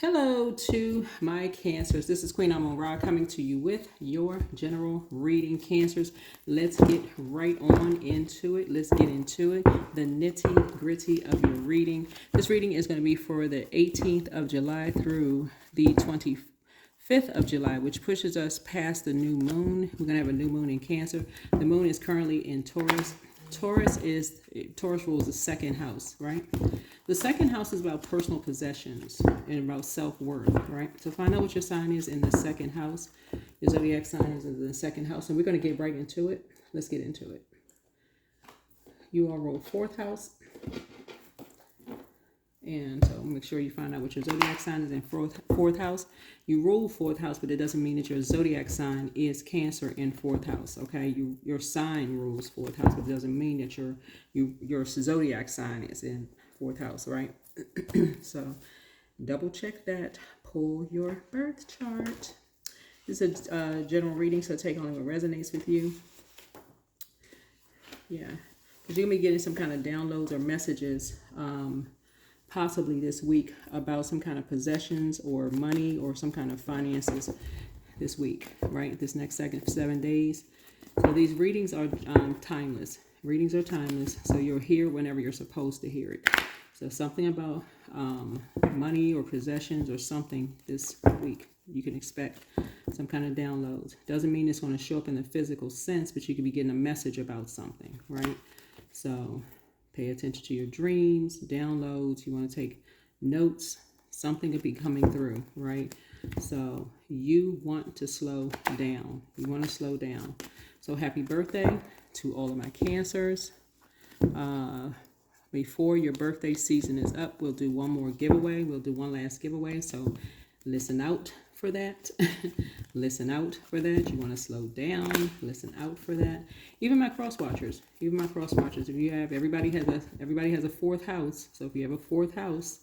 Hello to my Cancers. This is Queen Amun-Ra coming to you with your general reading, Cancers. Let's get right on into it. Let's get into it. The nitty gritty of your reading. This reading is going to be for the 18th of July through the 25th of July, which pushes us past the new moon. We're going to have a new moon in Cancer. The moon is currently in Taurus. Taurus rules the second house, right? The second house is about personal possessions and about self-worth, right? So find out what your sign is in the second house. Your zodiac sign is in the second house, and we're going to get right into it. Let's get into it. You all roll fourth house. And so make sure you find out what your zodiac sign is in fourth house. You rule fourth house, but it doesn't mean that your zodiac sign is Cancer in fourth house. Okay, your sign rules fourth house, but it doesn't mean that your zodiac sign is in fourth house, right? So double check that. Pull your birth chart. This is a general reading, so take only what resonates with you. Yeah, because you're gonna be getting some kind of downloads or messages. Possibly this week about some kind of possessions or money or some kind of finances this week, right? This next 7 days. So these readings are timeless. Readings are timeless. So you're here whenever you're supposed to hear it. So something about money or possessions or something this week. You can expect some kind of downloads. Doesn't mean it's going to show up in the physical sense, but you could be getting a message about something, right? So pay attention to your dreams, downloads. You want to take notes. Something could be coming through, right? So you want to slow down. You want to slow down. So happy birthday to all of my Cancers. Before your birthday season is up, we'll do one more giveaway. We'll do one last giveaway. So listen out for that. Listen out for that. You want to slow down. Listen out for that. Even my cross watchers. If you have everybody has a fourth house. So if you have a fourth house,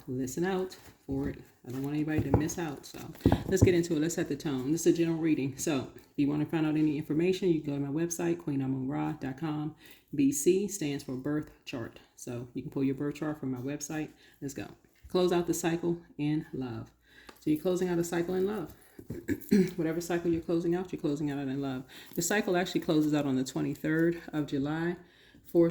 listen out for it. I don't want anybody to miss out. So let's get into it. Let's set the tone. This is a general reading. So if you want to find out any information, you can go to my website, queenamunra.com. BC stands for birth chart. So you can pull your birth chart from my website. Let's go. Close out the cycle in love. So you're closing out a cycle in love. Whatever cycle you're closing out in love. The cycle actually closes out on the 23rd of July. Four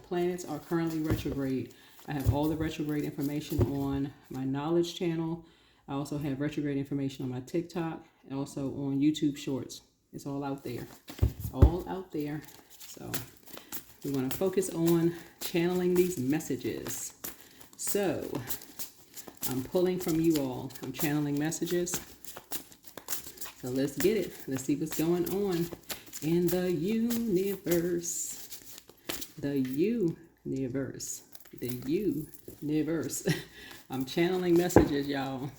planets are currently retrograde. I have all the retrograde information on my knowledge channel. I also have retrograde information on my TikTok and also on YouTube Shorts. It's all out there. All out there. So we want to focus on channeling these messages. So I'm pulling from you all. I'm channeling messages. So let's get it. Let's see what's going on in the universe. The universe. I'm channeling messages, y'all.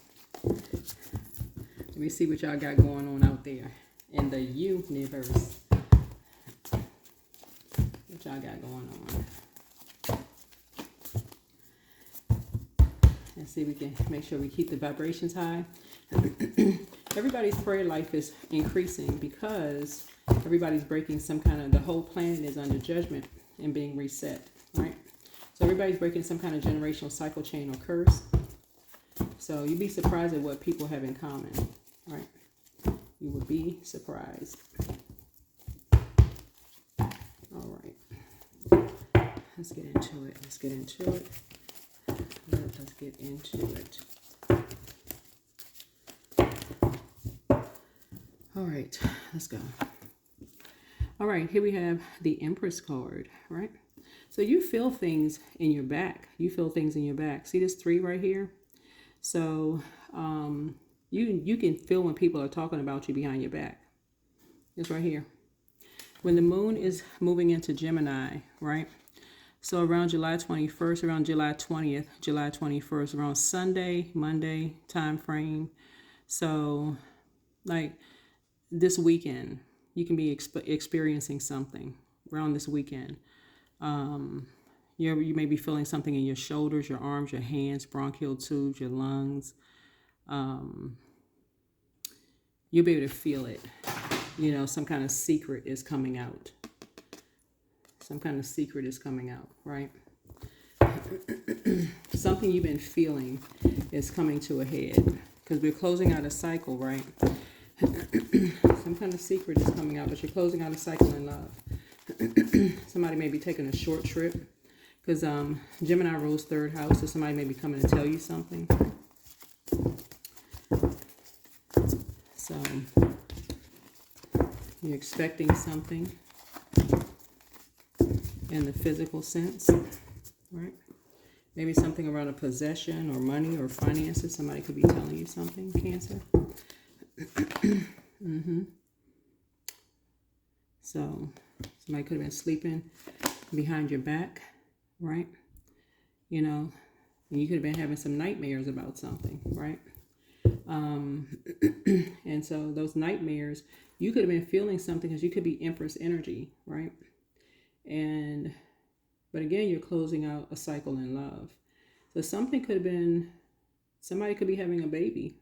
Let me see what y'all got going on out there in the universe. What y'all got going on? And see if we can make sure we keep the vibrations high. Everybody's prayer life is increasing because everybody's breaking the whole planet is under judgment and being reset, right? So everybody's breaking some kind of generational cycle chain or curse. So you'd be surprised at what people have in common, right? You would be surprised. All right. Let's get into it. Let's get into it. All right, let's go. All right, here we have the Empress card, right? So you feel things in your back. See this 3 right here? So you can feel when people are talking about you behind your back. It's right here. When the moon is moving into Gemini, right? So around July 21st, around July 20th, July 21st, around Sunday, Monday time frame. So like this weekend, you can be experiencing something around this weekend. You may be feeling something in your shoulders, your arms, your hands, bronchial tubes, your lungs. You'll be able to feel it. You know, some kind of secret is coming out. Some kind of secret is coming out, right? something you've been feeling is coming to a head, because we're closing out a cycle, right? Some kind of secret is coming out, but you're closing out a cycle in love. Somebody may be taking a short trip, because Gemini rules third house, so somebody may be coming to tell you something. So you're expecting something in the physical sense, right? Maybe something around a possession or money or finances. Somebody could be telling you something, Cancer. So somebody could have been sleeping behind your back, right? You know, and you could have been having some nightmares about something, right? And so those nightmares, you could have been feeling something, because you could be Empress energy, right? But again, you're closing out a cycle in love. So something could have been, somebody could be having a baby.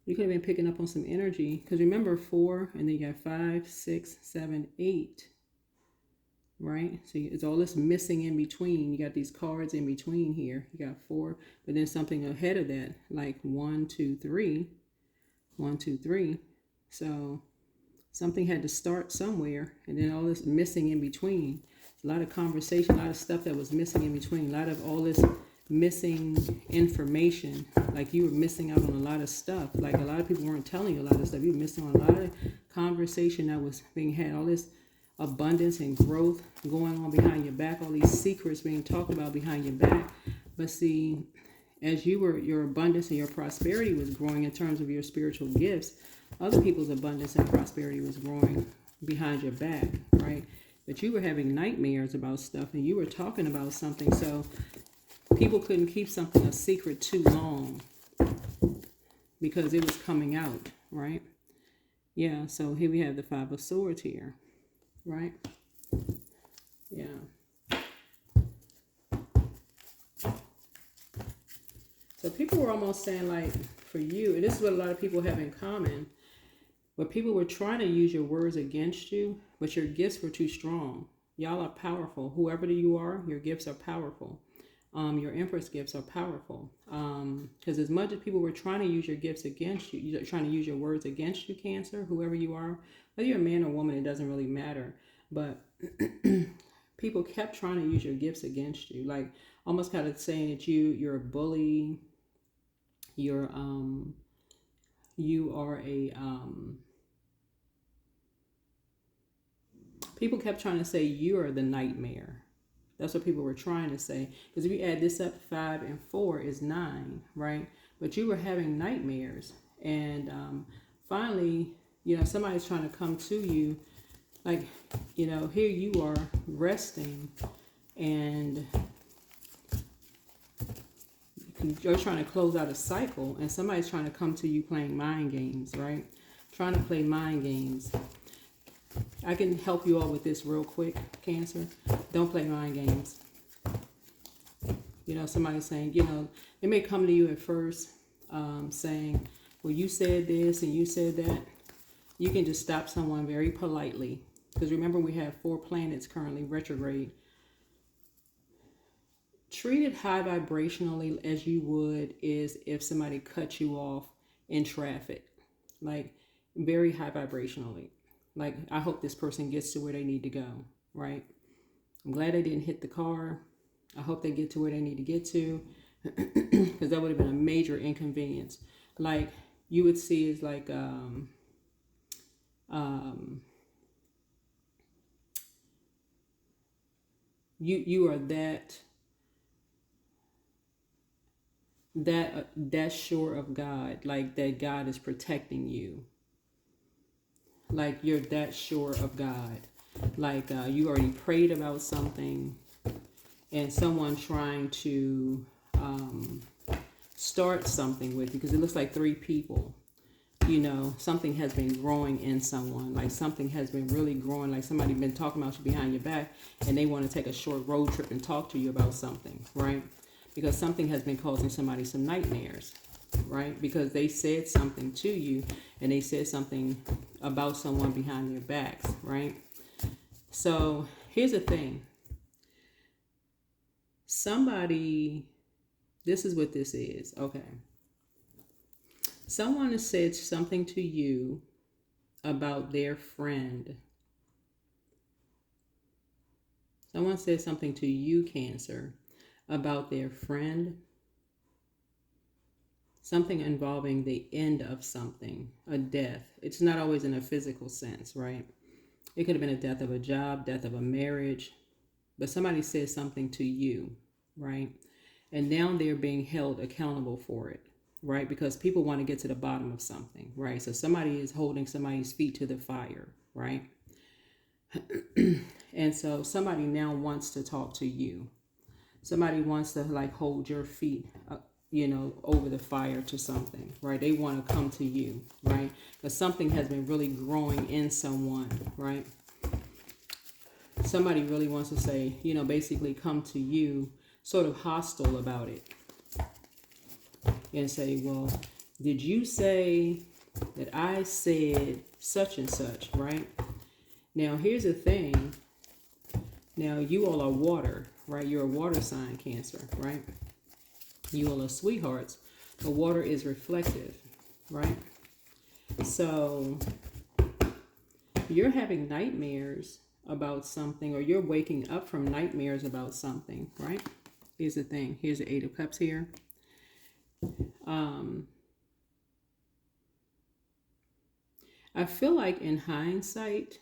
You could have been picking up on some energy, because remember 4, and then you got 5, 6, 7, 8, right? So it's all this missing in between. You got these cards in between here. You got 4, but then something ahead of that, like 1, 2, 3, 1, 2, 3. So something had to start somewhere, and then all this missing in between. A lot of conversation, a lot of stuff that was missing in between, a lot of all this missing information. Like you were missing out on a lot of stuff. Like a lot of people weren't telling you a lot of stuff. You were missing on a lot of conversation that was being had, all this abundance and growth going on behind your back, all these secrets being talked about behind your back. But see, as your abundance and your prosperity was growing in terms of your spiritual gifts, other people's abundance and prosperity was growing behind your back, right? But you were having nightmares about stuff, and you were talking about something, so people couldn't keep something a secret too long because it was coming out, right? Yeah, so here we have the 5 of Swords here, right? Yeah. So people were almost saying, like, for you, and this is what a lot of people have in common, but people were trying to use your words against you, but your gifts were too strong. Y'all are powerful. Whoever you are, your gifts are powerful. Your Empress gifts are powerful. Because as much as people were trying to use your gifts against you, you're trying to use your words against you, Cancer, whoever you are, whether you're a man or woman, it doesn't really matter. But people kept trying to use your gifts against you, like almost kind of saying that you're a bully, you are a people kept trying to say you're the nightmare. That's what people were trying to say. Because if you add this up, 5 and 4 is 9, right? But you were having nightmares. And finally, somebody's trying to come to you. Like, here you are resting. And you're trying to close out a cycle. And somebody's trying to come to you playing mind games, right? Trying to play mind games. I can help you all with this real quick, Cancer. Don't play mind games. Somebody's saying, they may come to you at first saying, well, you said this and you said that. You can just stop someone very politely. Because remember, we have 4 planets currently retrograde. Treat it high vibrationally as you would is if somebody cut you off in traffic. Like, very high vibrationally. Like, I hope this person gets to where they need to go, right? I'm glad they didn't hit the car. I hope they get to where they need to get to, because that would have been a major inconvenience. Like, you would see is like, you are that sure of God, like that God is protecting you. Like you're that sure of God. Like you already prayed about something, and someone trying to start something with you, because it looks like 3 people. Something has been growing in someone. Like something has been really growing. Like somebody been talking about you behind your back, and they want to take a short road trip and talk to you about something, right? Because something has been causing somebody some nightmares, right? Because they said something to you, and they said something about someone behind their backs, right? So here's the thing. Somebody, this is what this is. Okay. Someone has said something to you about their friend. Someone said something to you, Cancer, about their friend. Something involving the end of something, a death. It's not always in a physical sense, right? It could have been a death of a job, death of a marriage, but somebody said something to you, right? And now they're being held accountable for it, right? Because people want to get to the bottom of something, right? So somebody is holding somebody's feet to the fire, right? And so somebody now wants to talk to you. Somebody wants to like hold your feet, over the fire to something, right? They want to come to you, right? Because something has been really growing in someone, right? Somebody really wants to say, basically come to you sort of hostile about it and say, well, did you say that I said such and such, right? Now, here's the thing. Now, you all are water, right? You're a water sign, Cancer, right? You all are sweethearts, but water is reflective, right? So you're having nightmares about something, or you're waking up from nightmares about something, right? Here's the thing. Here's the Eight of Cups here. I feel like in hindsight,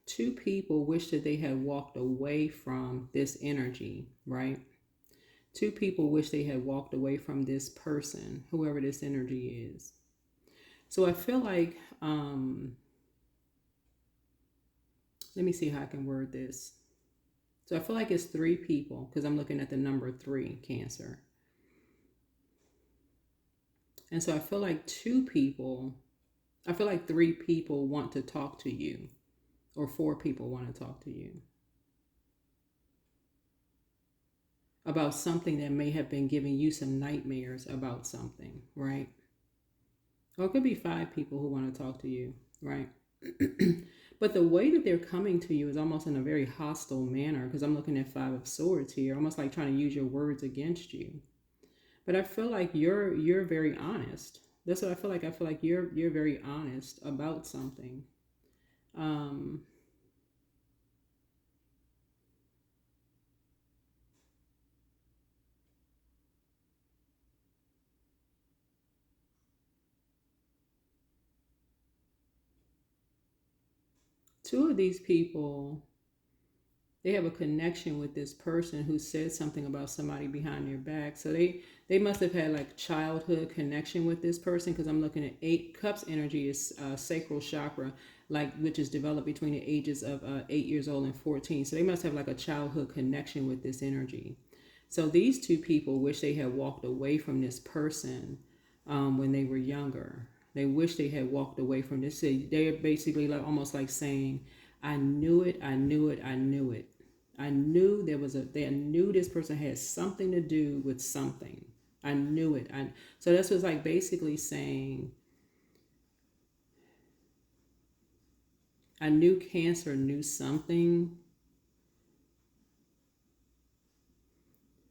two people wish that they had walked away from this energy, right? Two people wish they had walked away from this person, whoever this energy is. So I feel like, let me see how I can word this. So I feel like it's three people, because I'm looking at the number 3, Cancer. And so I feel like three people want to talk to you, or 4 people want to talk to you about something that may have been giving you some nightmares about something, right? Or it could be 5 people who want to talk to you, right? But the way that they're coming to you is almost in a very hostile manner, because I'm looking at 5 of Swords here, almost like trying to use your words against you. But I feel like you're very honest. That's what I feel like. I feel like you're very honest about something. Two of these people, they have a connection with this person who said something about somebody behind their back. So they must have had like childhood connection with this person, because I'm looking at 8 Cups energy is sacral chakra, which is developed between the ages of 8 years old and 14. So they must have like a childhood connection with this energy. So these 2 people wish they had walked away from this person when they were younger. They wish they had walked away from this. They're basically like almost like saying, I knew it, I knew it, I knew it. I knew they knew this person had something to do with something. I knew it. So that's what's like basically saying, I knew Cancer knew something.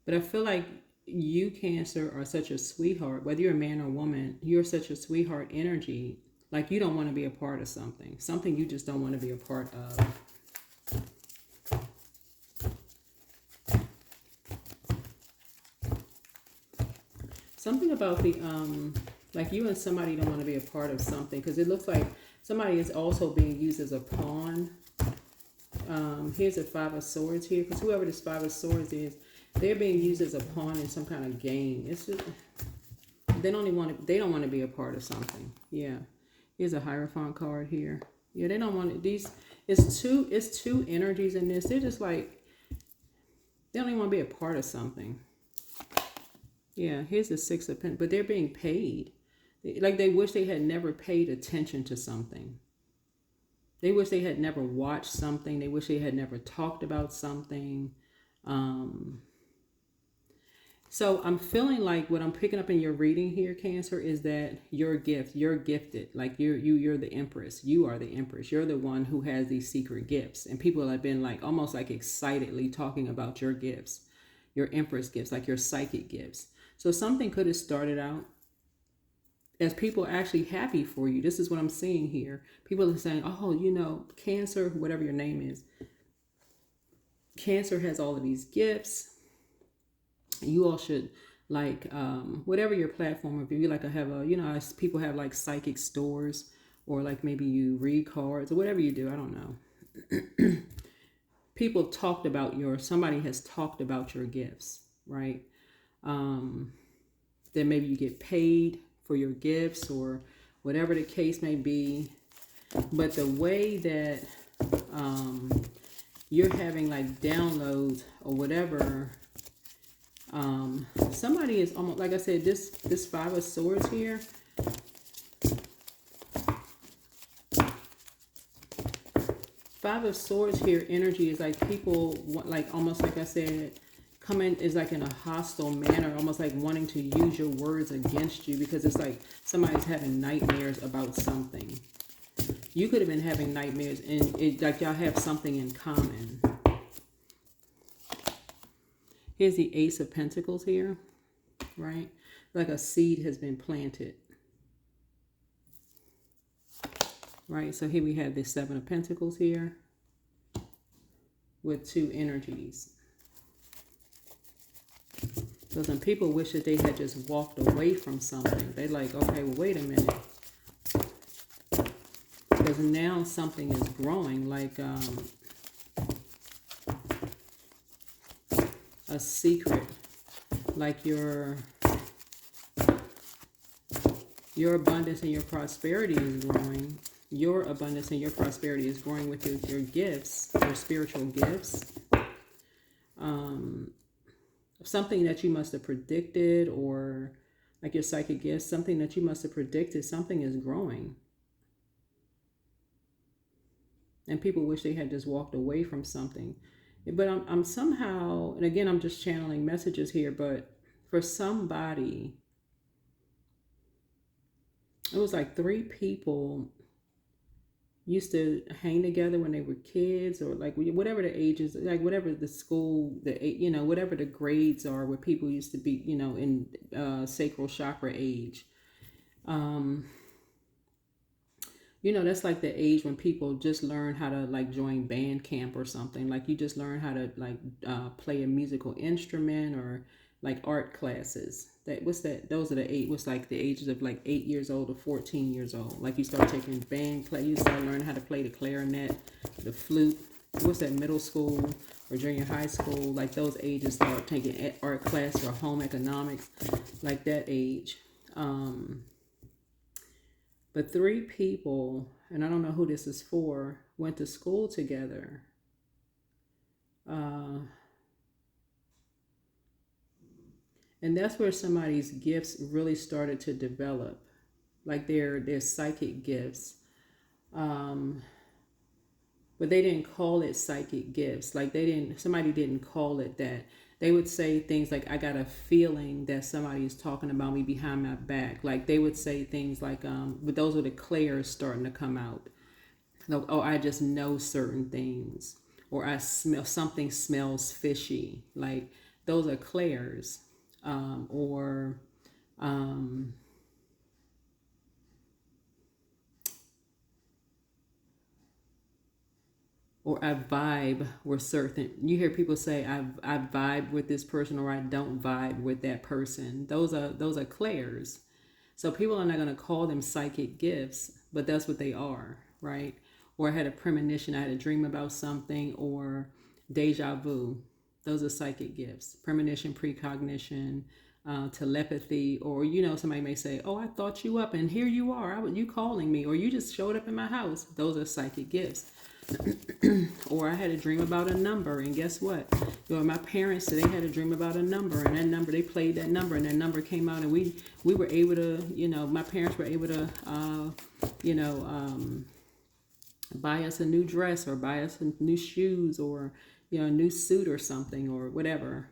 But I feel like you, Cancer, are such a sweetheart. Whether you're a man or woman, you're such a sweetheart energy. Like you don't want to be a part of something. Something you just don't want to be a part of. Something about the, like you and somebody don't want to be a part of something, because it looks like somebody is also being used as a pawn. Here's a 5 of Swords here, because whoever this 5 of Swords is, they're being used as a pawn in some kind of game. It's just, they don't want to be a part of something. Yeah. Here's a Hierophant card here. Yeah, they don't want it. It's two energies in this. They're just like, they don't even want to be a part of something. Yeah, here's the 6 of Pentacles, but they're being paid. Like they wish they had never paid attention to something. They wish they had never watched something. They wish they had never talked about something. So I'm feeling like what I'm picking up in your reading here, Cancer, is that your gift, you're gifted. Like you're the Empress. You are the Empress. You're the one who has these secret gifts. And people have been like almost like excitedly talking about your gifts, your Empress gifts, like your psychic gifts. So something could have started out as people actually happy for you. This is what I'm seeing here. People are saying, oh, Cancer, whatever your name is, Cancer has all of these gifts. You all should like whatever your platform, if you like have a, people have like psychic stores, or like maybe you read cards or whatever you do, I don't know. People talked about somebody has talked about your gifts, right? Then maybe you get paid for your gifts or whatever the case may be. But the way that you're having like downloads or whatever, somebody is almost, like I said, this Five of Swords here, Five of Swords here, energy is like people like almost like I said, coming is like in a hostile manner, almost like wanting to use your words against you, because it's like somebody's having nightmares about something. You could have been having nightmares, and it like y'all have something in common. Here's the Ace of Pentacles here, right? Like a seed has been planted. Right, so here we have this Seven of Pentacles here with two energies. So some people wish that they had just walked away from something. They like, okay, well, wait a minute. Because now something is growing, like a secret. Like your abundance and your prosperity is growing. Your abundance and your prosperity is growing with your gifts, your spiritual gifts. Something that you must have predicted, or like your psychic gifts, something that you must have predicted, something is growing. And people wish they had just walked away from something. But I'm somehow, and again, I'm just channeling messages here, but for somebody, it was like three people used to hang together when they were kids, or like whatever the ages, like whatever the school, whatever the grades are, where people used to be, in sacral chakra age. That's like the age when people just learn how to like join band camp or something. Like you just learn how to like play a musical instrument, or like art classes. Those are the eight. What's like the ages of like 8 years old to 14 years old. Like you start taking band play. You start learning how to play the clarinet, the flute. What's that, middle school or junior high school? Like those ages, start taking art class or home economics, like that age. But three people, and I don't know who this is for, went to school together. And that's where somebody's gifts really started to develop, like their psychic gifts. But they didn't call it psychic gifts. Like somebody didn't call it that. They would say things like, I got a feeling that somebody is talking about me behind my back. Like they would say things like, but those are the clairs starting to come out. Like, oh, I just know certain things. Or I smell, something smells fishy. Like those are clairs. Or I vibe with certain. You hear people say I vibe with this person, or I don't vibe with that person. Those are clairs. So people are not going to call them psychic gifts, but that's what they are, right? Or I had a premonition, I had a dream about something, or deja vu. Those are psychic gifts. Premonition, precognition, telepathy, or somebody may say, oh, I thought you up and here you are, you calling me, or you just showed up in my house. Those are psychic gifts. Or I had a dream about a number, and guess what? My parents, they had a dream about a number, and that number, they played that number, and that number came out, and we were able to, my parents were able to, buy us a new dress, or buy us new shoes, or a new suit or something, or whatever.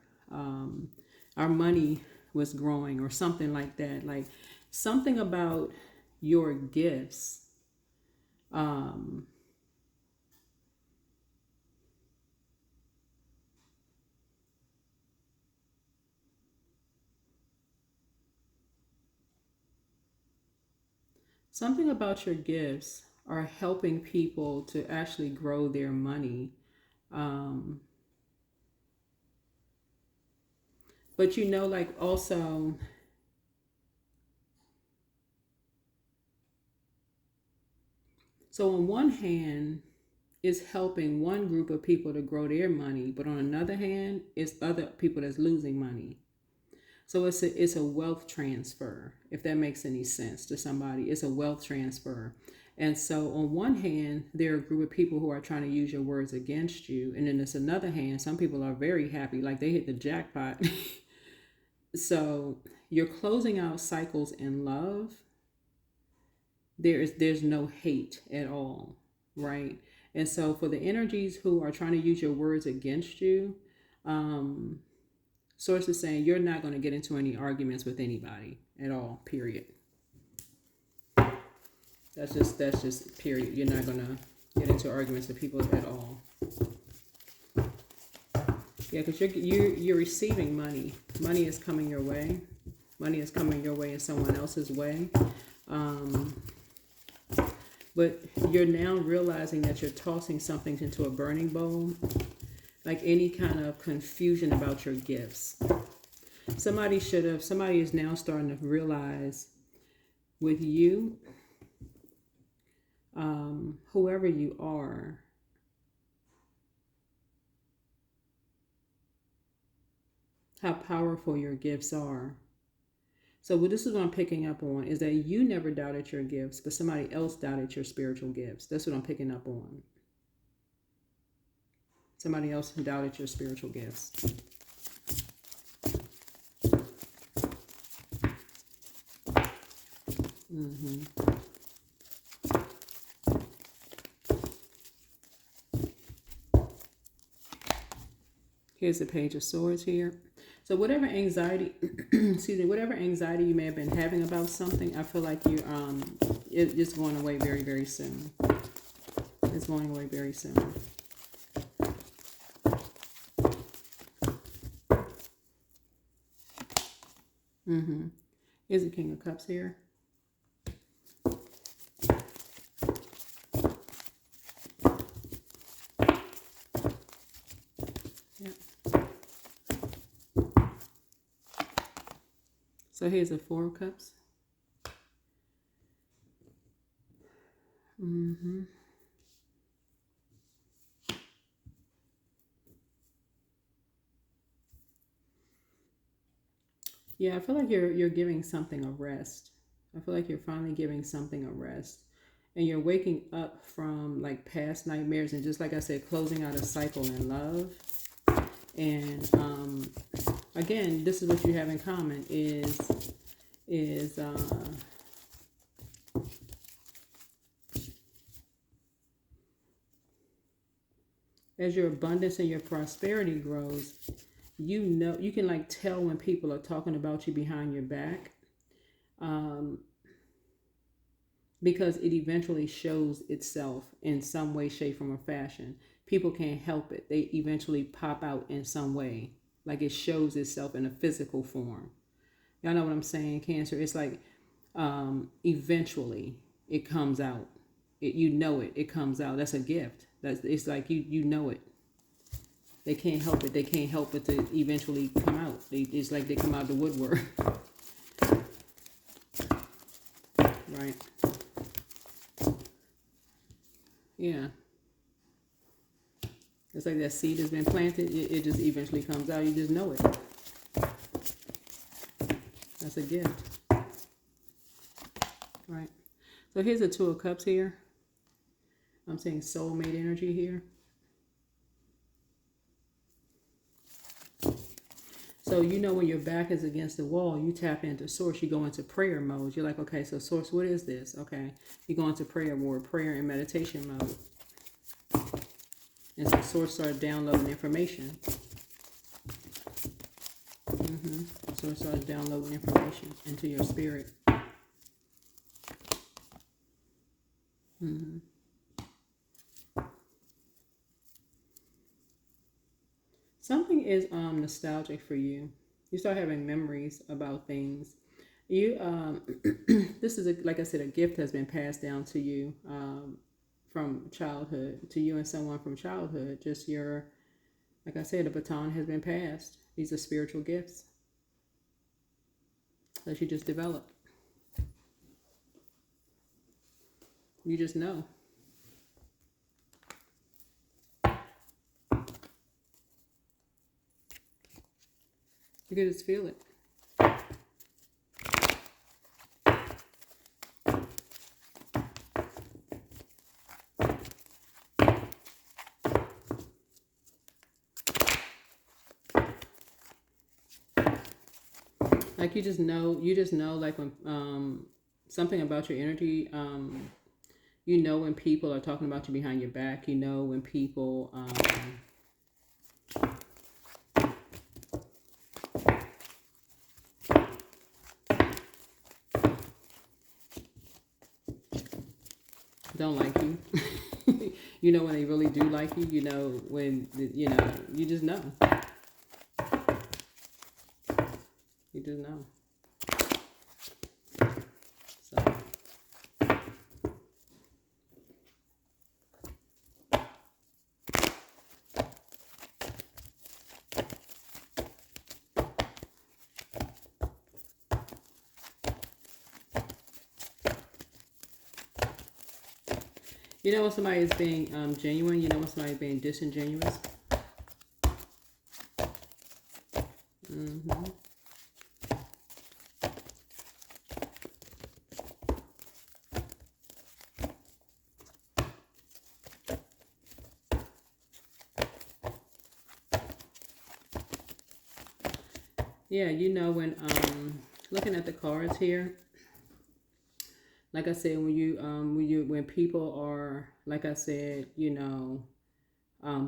our money was growing or something like that. Like something about your gifts. Something about your gifts are helping people to actually grow their money. Um, but like also, so on one hand, it's helping one group of people to grow their money, but on another hand, it's other people that's losing money. So it's a wealth transfer, if that makes any sense to somebody. It's a wealth transfer. And so on one hand, there are a group of people who are trying to use your words against you. And then there's another hand, some people are very happy, like they hit the jackpot. So you're closing out cycles in love. There's no hate at all, right? And so for the energies who are trying to use your words against you, Source is saying you're not going to get into any arguments with anybody at all, period. That's just period. You're not going to get into arguments with people at all. Yeah, because you're receiving money. Money is coming your way. Money is coming your way in someone else's way. But you're now realizing that you're tossing something into a burning bowl, like any kind of confusion about your gifts. Somebody is now starting to realize with you, whoever you are, how powerful your gifts are. So this is what I'm picking up on, is that you never doubted your gifts, but somebody else doubted your spiritual gifts. That's what I'm picking up on. Somebody else doubted your spiritual gifts. Here's the Page of Swords here. So whatever anxiety, whatever anxiety you may have been having about something, I feel like it's going away very, very soon. It's going away very soon. Here's the King of Cups here. So here's the Four of Cups. Yeah, I feel like you're giving something a rest. I feel like you're finally giving something a rest. And you're waking up from like past nightmares and, just like I said, closing out a cycle in love. And again, this is what you have in common is as your abundance and your prosperity grows, you can like tell when people are talking about you behind your back, because it eventually shows itself in some way, shape, form, or fashion. People can't help it. They eventually pop out in some way. Like it shows itself in a physical form. Y'all know what I'm saying, Cancer? It's like eventually it comes out. It comes out. That's a gift. It's like you know it. They can't help it. They can't help it to eventually come out. It's like they come out the woodwork. Right. Yeah. It's like that seed has been planted. It just eventually comes out. You just know it. That's a gift. Right. So here's the Two of Cups here. I'm saying soulmate energy here. So when your back is against the wall, you tap into Source. You go into prayer mode. You're like, okay, so Source, what is this? Okay. You go into prayer mode, prayer and meditation mode. And so Source started downloading information. So it starts downloading information into your spirit. Something is nostalgic for you. You start having memories about things. You this is like I said, a gift has been passed down to you from childhood, to you and someone from childhood. Just your, like I said, the baton has been passed. These are spiritual gifts that you just developed. You just know. You can just feel it. Like you just know like when something about your energy, you know when people are talking about you behind your back, you know when people don't like you. You know when they really do like you, you know when, you know, you just know. You just know. So. You know when somebody is being genuine, you know when somebody is being disingenuous. Yeah, you know when looking at the cards here, like I said, when people are, like I said, you know,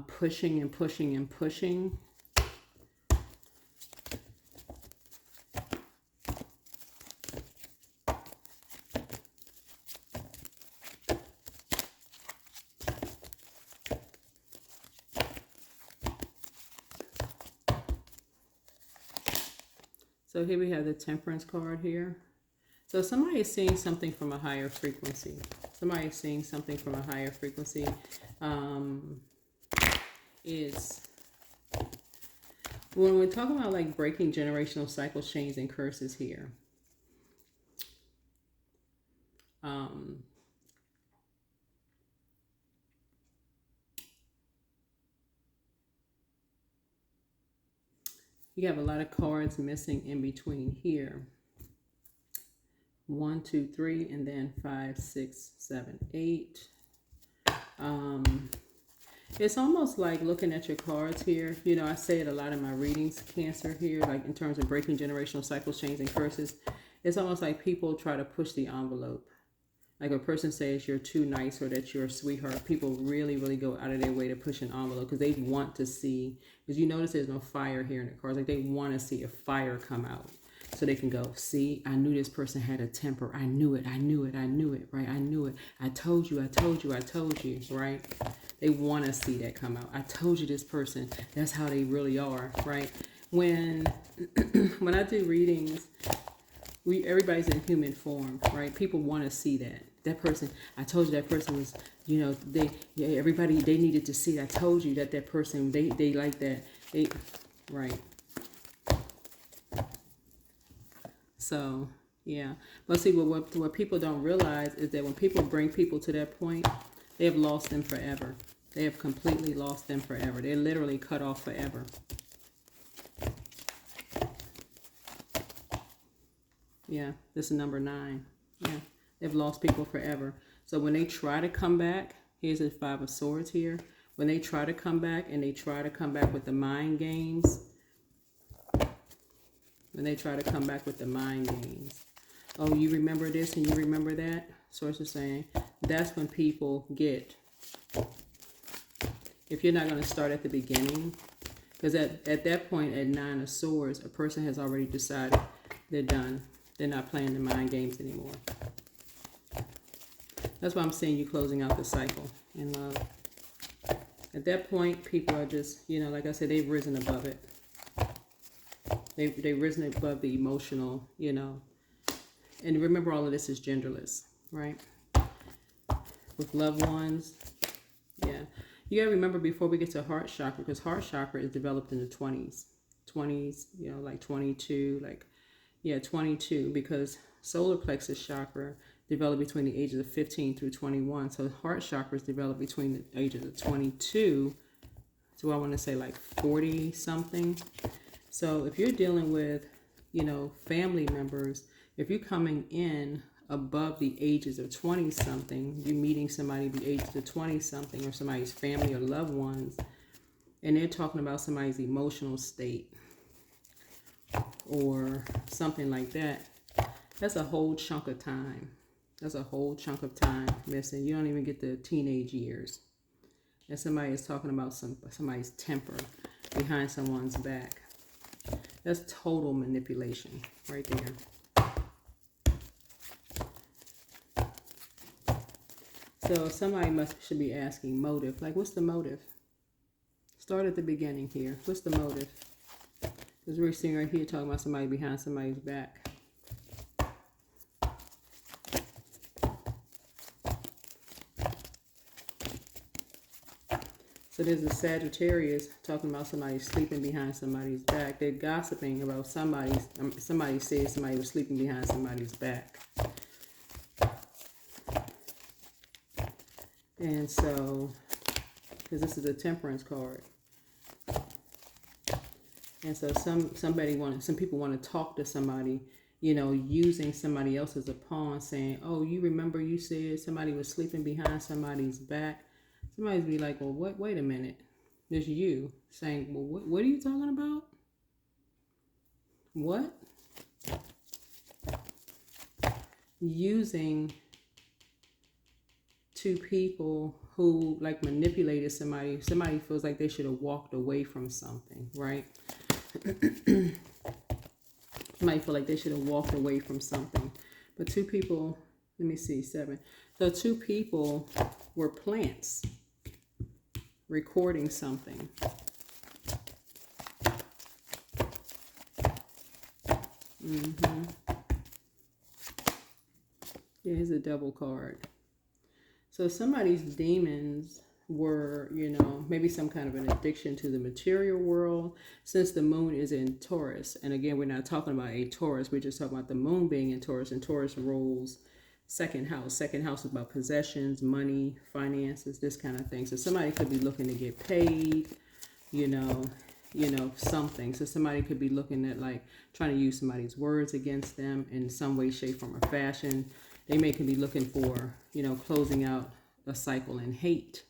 pushing and pushing and pushing. So here we have the Temperance card here. So somebody is seeing something from a higher frequency. Somebody is seeing something from a higher frequency. Is when we're talking about like breaking generational cycles, chains, and curses here. You have a lot of cards missing in between here. 1, 2, 3, and then 5, 6, 7, 8. It's almost like looking at your cards here. You know, I say it a lot in my readings, Cancer, here, like in terms of breaking generational cycles, chains, and curses. It's almost like people try to push the envelope. Like a person says you're too nice or that you're a sweetheart. People really, really go out of their way to push an envelope because they want to see, because you notice there's no fire here in the cards. Like they want to see a fire come out. So they can go, see, I knew this person had a temper. I knew it, I knew it, I knew it, right? I knew it. I told you, I told you, I told you, right? They want to see that come out. I told you this person, that's how they really are, right? When when I do readings, everybody's in human form, right? People want to see that person. I told you that person was, you know, everybody, they needed to see it. I told you that person, they like that, right? So yeah, but see, what people don't realize is that when people bring people to that point, they have lost them forever. They have completely lost them forever. They're literally cut off forever. Yeah, this is number 9. Yeah, they've lost people forever. So when they try to come back, here's the 5 of Swords here. When they try to come back, and they try to come back with the mind games. When they try to come back with the mind games. Oh, you remember this and you remember that? Source is saying that's when people get. If you're not going to start at the beginning, Because at that point, at 9 of Swords, a person has already decided they're done. They're not playing the mind games anymore. That's why I'm seeing you closing out the cycle in love. At that point, people are just, you know, like I said, they've risen above it. They've risen above the emotional, you know. And remember, all of this is genderless, right? With loved ones, yeah. You gotta remember before we get to heart chakra, because heart chakra is developed in the 20s. 20s, you know, like 22, like, yeah, 22, because solar plexus chakra developed between the ages of 15 through 21. So heart chakra is developed between the ages of 22 to, I want to say, like 40 something. So if you're dealing with, you know, family members, if you're coming in above the ages of 20 something, you're meeting somebody the ages of 20 something, or somebody's family or loved ones, and they're talking about somebody's emotional state or something like that, that's a whole chunk of time. That's a whole chunk of time missing. You don't even get the teenage years. And somebody is talking about somebody's temper behind someone's back. That's total manipulation right there. So somebody should be asking motive. Like, what's the motive? Start at the beginning here. What's the motive? Because we're seeing right here talking about somebody behind somebody's back. So there's a Sagittarius talking about somebody sleeping behind somebody's back. They're gossiping about somebody said somebody was sleeping behind somebody's back. And so, because this is a Temperance card. And so some people want to talk to somebody, you know, using somebody else as a pawn, saying, oh, you remember you said somebody was sleeping behind somebody's back. Somebody's be like, well, wait a minute. There's you saying, well, what are you talking about? What? Using two people who like manipulated somebody. Somebody feels like they should have walked away from something, right? Somebody feel like they should have walked away from something. But two people, let me see, 7. So two people were plants recording something. Yeah, here's a double card. So somebody's demons were, you know, maybe some kind of an addiction to the material world, since the moon is in Taurus. And again, we're not talking about a Taurus. We're just talking about the moon being in Taurus, and Taurus rules second house. Second house is about possessions, money, finances, this kind of thing. So somebody could be looking to get paid, you know, something. So somebody could be looking at, like, trying to use somebody's words against them in some way, shape, form, or fashion. They could be looking for, you know, closing out a cycle in hate.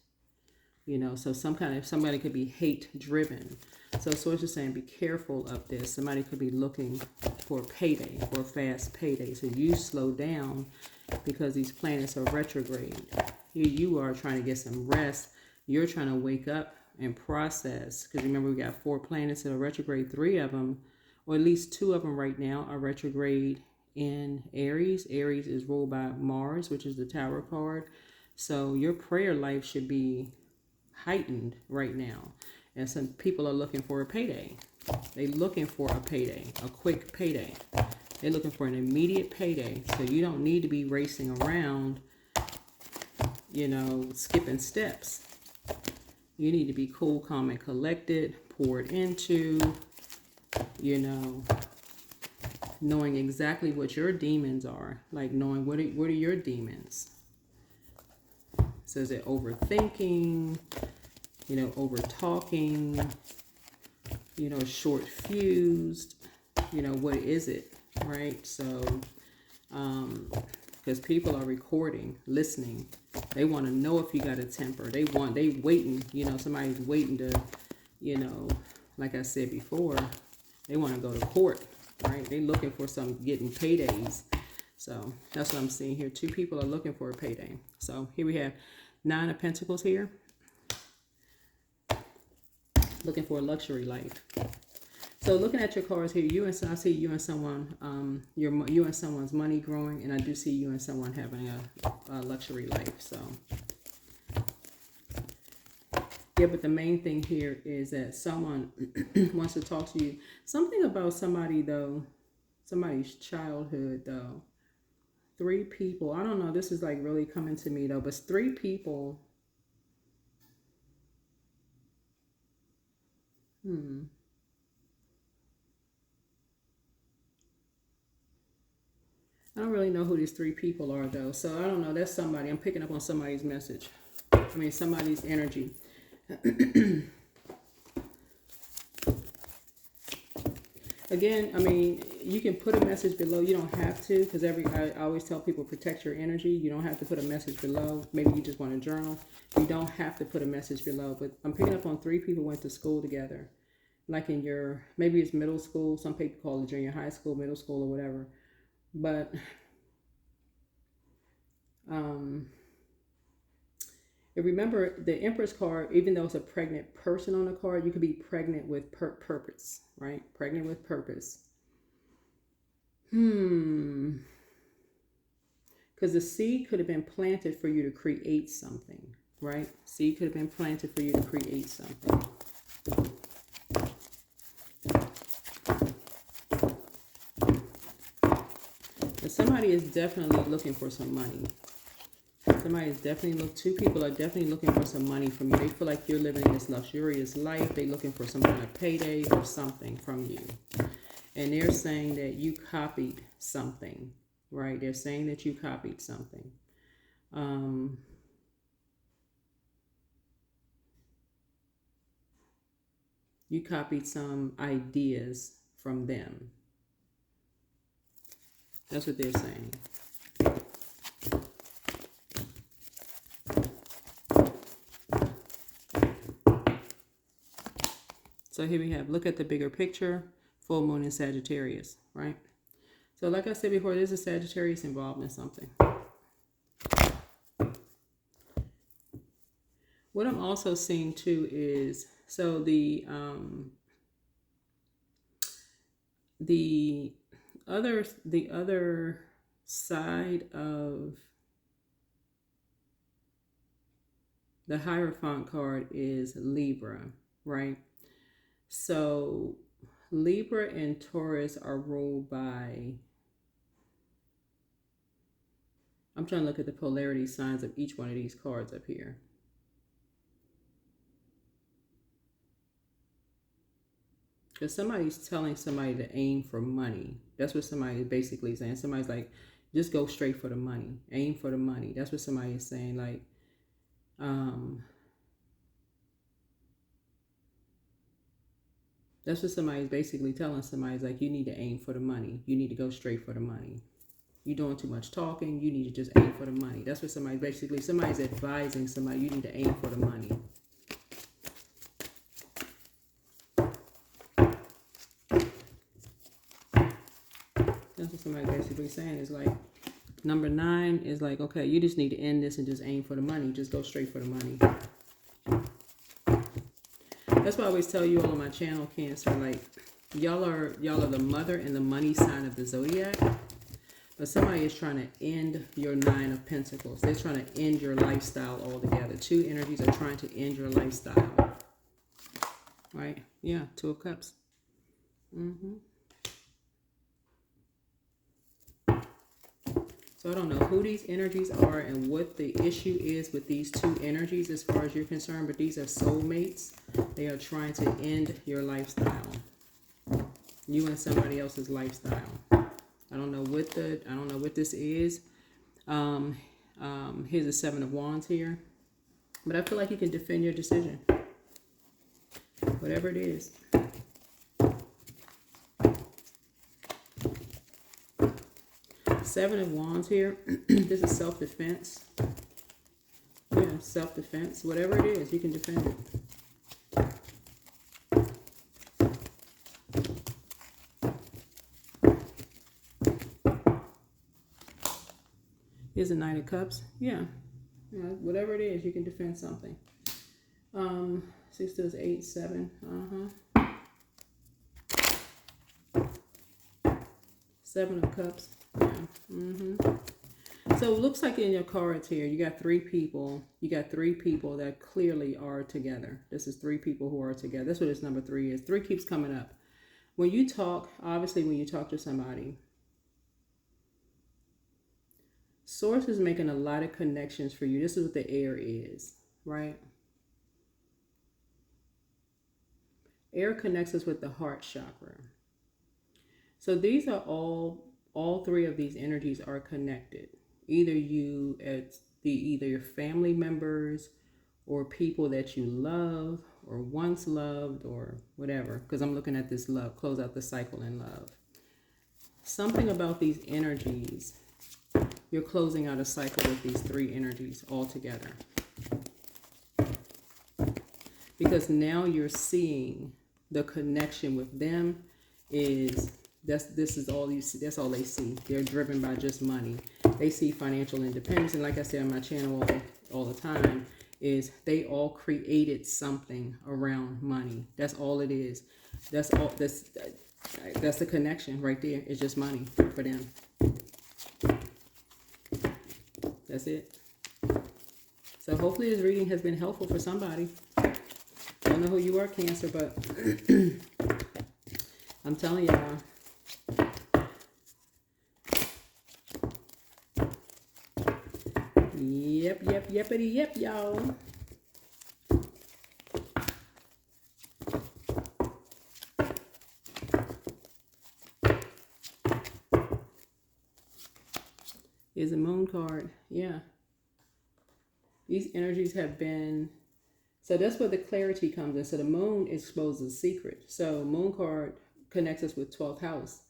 You know, so somebody could be hate driven. So Source is saying, be careful of this. Somebody could be looking for a payday, or a fast payday. So you slow down, because these planets are retrograde. You are trying to get some rest. You're trying to wake up and process. Because remember, we got 4 planets that are retrograde. 3 of them, or at least 2 of them right now, are retrograde in Aries. Aries is ruled by Mars, which is the Tower card. So your prayer life should be heightened right now. And some people are looking for a payday. They're looking for a payday, a quick payday. They're looking for an immediate payday. So you don't need to be racing around, you know, skipping steps. You need to be cool, calm, and collected, poured into, you know, knowing exactly what your demons are. Like, knowing what are your demons. So is it overthinking, you know, over talking, you know, short fused, you know, what is it, right? So, because people are recording, listening, they want to know if you got a temper. They waiting, you know, somebody's waiting to, you know, like I said before, they want to go to court, right? They looking for getting paydays. So that's what I'm seeing here. 2 people are looking for a payday. So here we have 9 of Pentacles here. looking for a luxury life. So looking at your cards here, I see you and someone, you and someone's money growing, and I do see you and someone having a luxury life. So yeah, but the main thing here is that someone wants to talk to you. Something about somebody though, somebody's childhood though. 3 people. I don't know. This is like really coming to me though, but 3 people. I don't really know who these 3 people are though. So I don't know. That's somebody. I'm picking up on somebody's message. I mean, somebody's energy. Again, I mean, you can put a message below. You don't have to, because I always tell people protect your energy. You don't have to put a message below. Maybe you just want to journal. You don't have to put a message below. But I'm picking up on 3 people went to school together, like in your, maybe it's middle school. Some people call it junior high school, middle school, or whatever. But remember the Empress card, even though it's a pregnant person on the card, you could be pregnant with purpose, right? Pregnant with purpose. Because the seed could have been planted for you to create something, right? Seed could have been planted for you to create something. But somebody is definitely looking for some money. Somebody is definitely 2 people are definitely looking for some money from you. They feel like you're living this luxurious life. They're looking for some kind of payday or something from you. And they're saying that you copied something, right? They're saying that you copied something. You copied some ideas from them. That's what they're saying. So here we have, look at the bigger picture, full moon in Sagittarius, right? So like I said before, there's a Sagittarius involved in something. What I'm also seeing too is, so the other side of the Hierophant card is Libra, right? So Libra and Taurus are ruled by, I'm trying to look at the polarity signs of each one of these cards up here. Because somebody's telling somebody to aim for money. That's what somebody is basically saying. Somebody's like, just go straight for the money. Aim for the money. That's what somebody is saying. Like, that's what somebody's basically telling somebody. Is like, you need to aim for the money. You need to go straight for the money. You're doing too much talking. You need to just aim for the money. That's what somebody's basically, somebody's advising somebody, you need to aim for the money. That's what somebody's basically saying. Is like, number 9 is like, okay, you just need to end this and just aim for the money. Just go straight for the money. That's why I always tell you all on my channel, Cancer, like, y'all are the mother and the money sign of the zodiac. But somebody is trying to end your 9 of Pentacles. They're trying to end your lifestyle altogether. 2 energies are trying to end your lifestyle. Right? Yeah, 2 of Cups. So I don't know who these energies are and what the issue is with these 2 energies as far as you're concerned, but these are soulmates. They are trying to end your lifestyle. You and somebody else's lifestyle. I don't know what this is. Here's the 7 of Wands here. But I feel like you can defend your decision. Whatever it is. Seven of Wands here. This is self-defense. Yeah, self-defense. Whatever it is, you can defend it. Here's a Knight of Cups. Yeah. Whatever it is, you can defend something. 6 is 8, 7. 7 of Cups. Yeah. So it looks like in your cards here, you got 3 people. You got 3 people that clearly are together. This is 3 people who are together. That's what this number 3 is. 3 keeps coming up. When you talk, obviously when you talk to somebody, Source is making a lot of connections for you. This is what the air is, right? Air connects us with the heart chakra. So these are all 3 of these energies are connected. Either either your family members or people that you love or once loved or whatever. Because I'm looking at this love, close out the cycle in love. Something about these energies, you're closing out a cycle with these 3 energies all together. Because now you're seeing the connection with them is this is all you see. That's all they see. They're driven by just money. They see financial independence, and like I say on my channel all the time, is they all created something around money. That's all it is. That's all. That's the connection right there. It's just money for them. That's it. So hopefully this reading has been helpful for somebody. I don't know who you are, Cancer, but I'm telling y'all. Yep, y'all. Is a moon card. Yeah. These energies have been, so that's where the clarity comes in. So the moon exposes a secret. So moon card connects us with 12th house.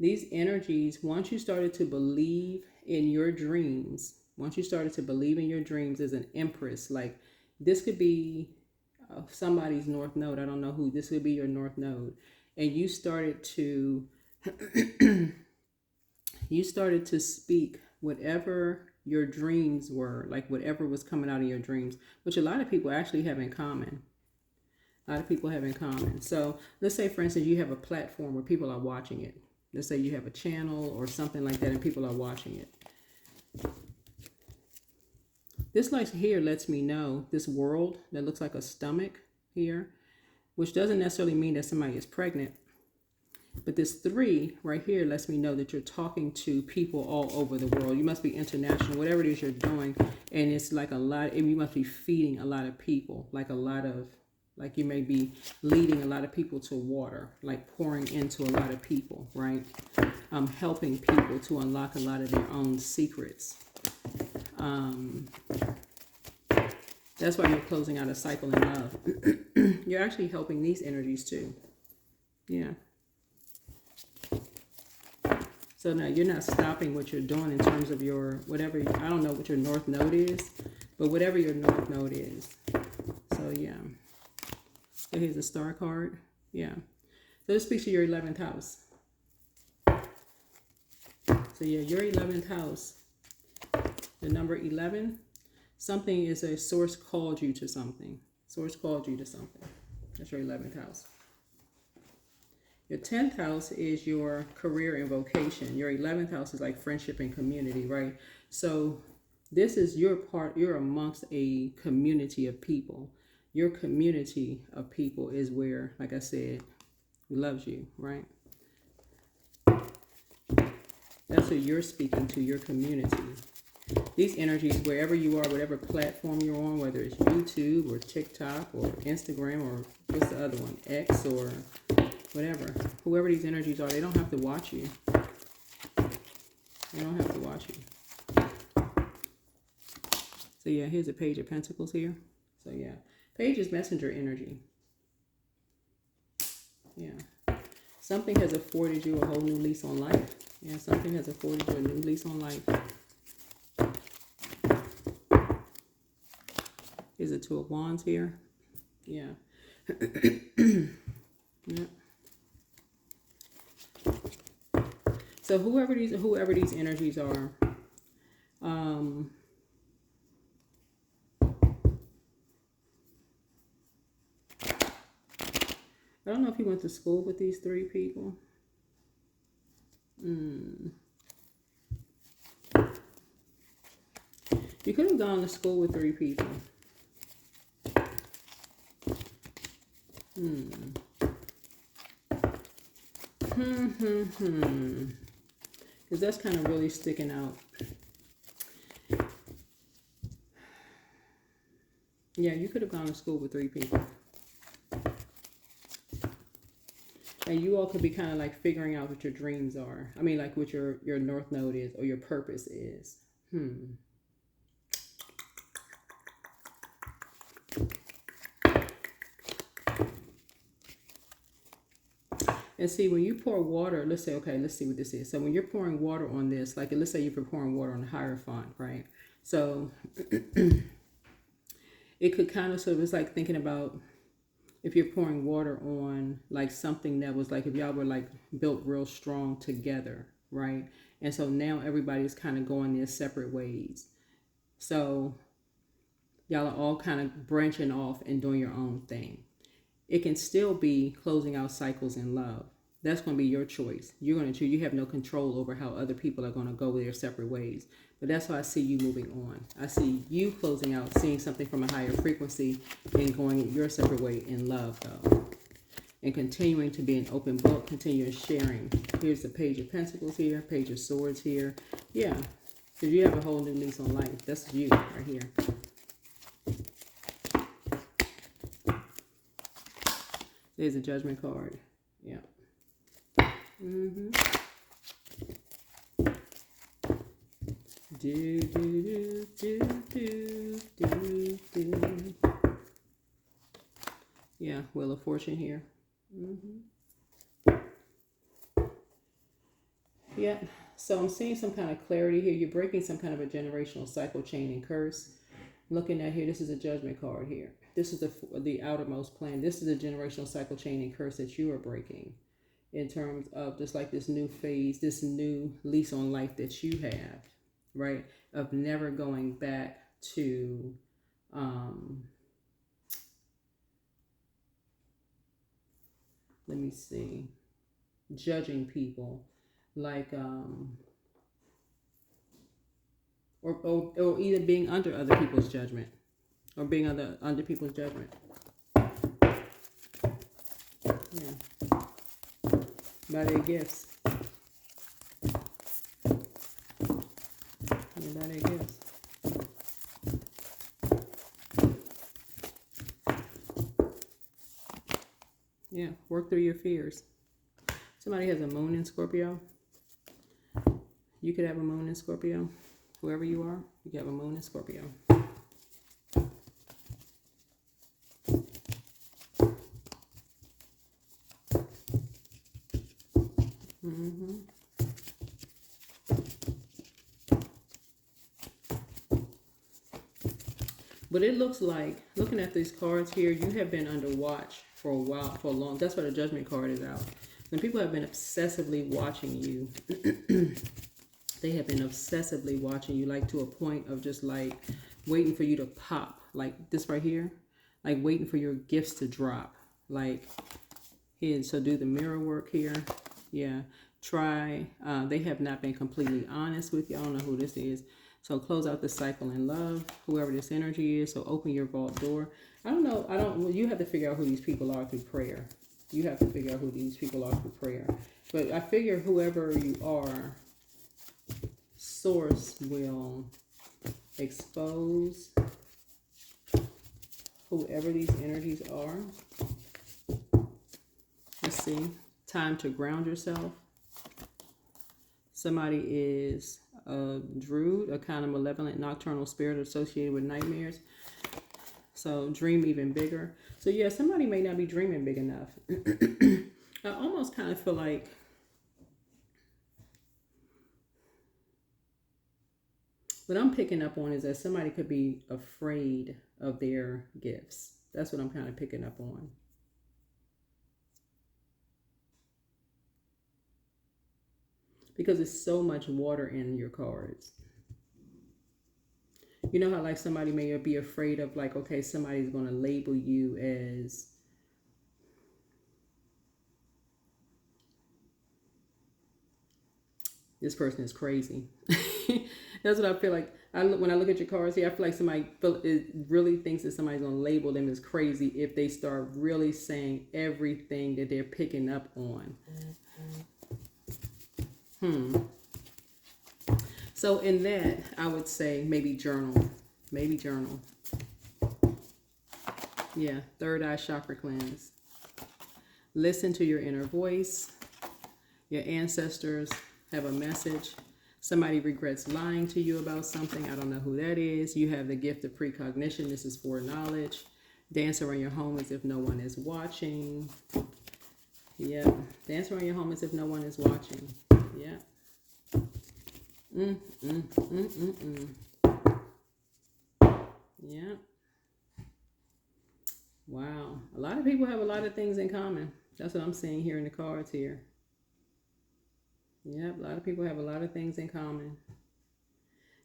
These energies, once you started to believe in your dreams, as an empress, like this could be somebody's north node. I don't know who. This could be your north node. And you started to speak whatever your dreams were, like whatever was coming out of your dreams, which a lot of people actually have in common. So let's say, for instance, you have a platform where people are watching it. Let's say you have a channel or something like that and people are watching it. This light here lets me know this world that looks like a stomach here, which doesn't necessarily mean that somebody is pregnant. But this 3 right here lets me know that you're talking to people all over the world. You must be international, whatever it is you're doing. And it's like a lot, and you must be feeding a lot of people, like you may be leading a lot of people to water, like pouring into a lot of people, right? Helping people to unlock a lot of their own secrets. That's why you're closing out a cycle in love. You're actually helping these energies too. Yeah. So now you're not stopping what you're doing in terms of your, whatever, I don't know what your north node is, but whatever your north node is. So yeah. So here's a star card. Yeah. So this speaks to your 11th house. So yeah, your 11th house, the number 11, something is a source called you to something. That's your 11th house. Your 10th house is your career and vocation. Your 11th house is like friendship and community, right? So this is your part. You're amongst a community of people. Your community of people is where, like I said, loves you, right? That's who you're speaking to, your community. These energies, wherever you are, whatever platform you're on, whether it's YouTube or TikTok or Instagram or what's the other one, X or whatever, whoever these energies are, they don't have to watch you. So yeah, here's a Page of Pentacles here. So yeah, Page is messenger energy. Yeah. Something has afforded you a whole new lease on life. Yeah, something has afforded you a new lease on life. Here's a Two of Wands here. Yeah. Yeah. So whoever these energies are, I don't know if you went to school with these three people. You could have gone to school with three people. Because that's kind of really sticking out. Yeah, you could have gone to school with three people. And you all could be kind of like figuring out what your dreams are. I mean, like what your North Node is or your purpose is. And see, when you pour water, let's say, okay, let's see what this is. So when you're pouring water on this, like let's say you're pouring water on the Hierophant, right? So it could kind of, so it's like thinking about if you're pouring water on like something that was like, if y'all were like built real strong together, right? And so now everybody's kind of going their separate ways. So y'all are all kind of branching off and doing your own thing. It can still be closing out cycles in love. That's going to be your choice. You're going to choose. You have no control over how other people are going to go their separate ways. But that's how I see you moving on. I see you closing out, seeing something from a higher frequency and going your separate way in love, though. And continuing to be an open book, continuing sharing. Here's the Page of Pentacles here, Page of Swords here. Yeah, because you have a whole new lease on life. That's you right here. There's a Judgment card. Yeah. Do, do, do, do, do, do. Yeah, Wheel of Fortune here. Yeah, so I'm seeing some kind of clarity here. You're breaking some kind of a generational cycle, chain, and curse. Looking at here, this is a Judgment card here. This is the outermost plane. This is a generational cycle, chain, and curse that you are breaking in terms of just like this new phase, this new lease on life that you have, right? Of never going back to let me see, judging people like or either being under other people's judgment or being under people's judgment. Yeah. By their gifts. Yeah, by their gifts. Yeah, work through your fears. Somebody has a moon in Scorpio. You could have a moon in Scorpio. Whoever you are, you could have a moon in Scorpio. But it looks like, looking at these cards here, you have been under watch for a while, for a long. That's why the Judgment card is out. And people have been obsessively watching you. They have been obsessively watching you, like to a point of just like waiting for you to pop, like this right here, like waiting for your gifts to drop. Like here, so do the mirror work here. Yeah, try. They have not been completely honest with you. I don't know who this is. So close out the cycle in love, whoever this energy is. So open your vault door. I don't know. Well, you have to figure out who these people are through prayer. You have to figure out who these people are through prayer. But I figure whoever you are, Source will expose whoever these energies are. Let's see. Time to ground yourself. Somebody is a druid, a kind of malevolent nocturnal spirit associated with nightmares. So dream even bigger. So yeah, somebody may not be dreaming big enough. I almost kind of feel like what I'm picking up on is that somebody could be afraid of their gifts. That's what I'm kind of picking up on. Because it's so much water in your cards. You know how like somebody may be afraid of like, okay, somebody's going to label you as this person is crazy. That's what I feel like. When I look at your cards here, I feel like somebody really thinks that somebody's going to label them as crazy if they start really saying everything that they're picking up on. So in that, I would say maybe journal. Maybe journal. Yeah, third eye chakra cleanse. Listen to your inner voice. Your ancestors have a message. Somebody regrets lying to you about something. I don't know who that is. You have the gift of precognition. This is foreknowledge. Dance around your home as if no one is watching. Yeah. Dance around your home as if no one is watching. Yeah. Yeah. Wow. A lot of people have a lot of things in common. That's what I'm seeing here in the cards here. Yep, a lot of people have a lot of things in common.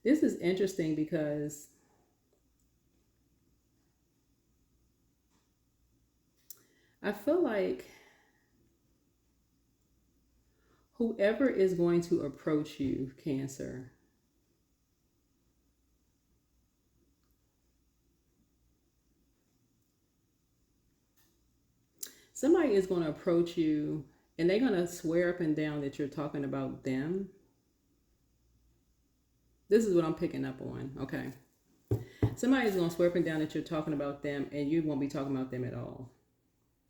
This is interesting because I feel like whoever is going to approach you, Cancer, somebody is going to approach you and they're going to swear up and down that you're talking about them. This is what I'm picking up on, okay? Somebody's going to swear up and down that you're talking about them and you won't be talking about them at all.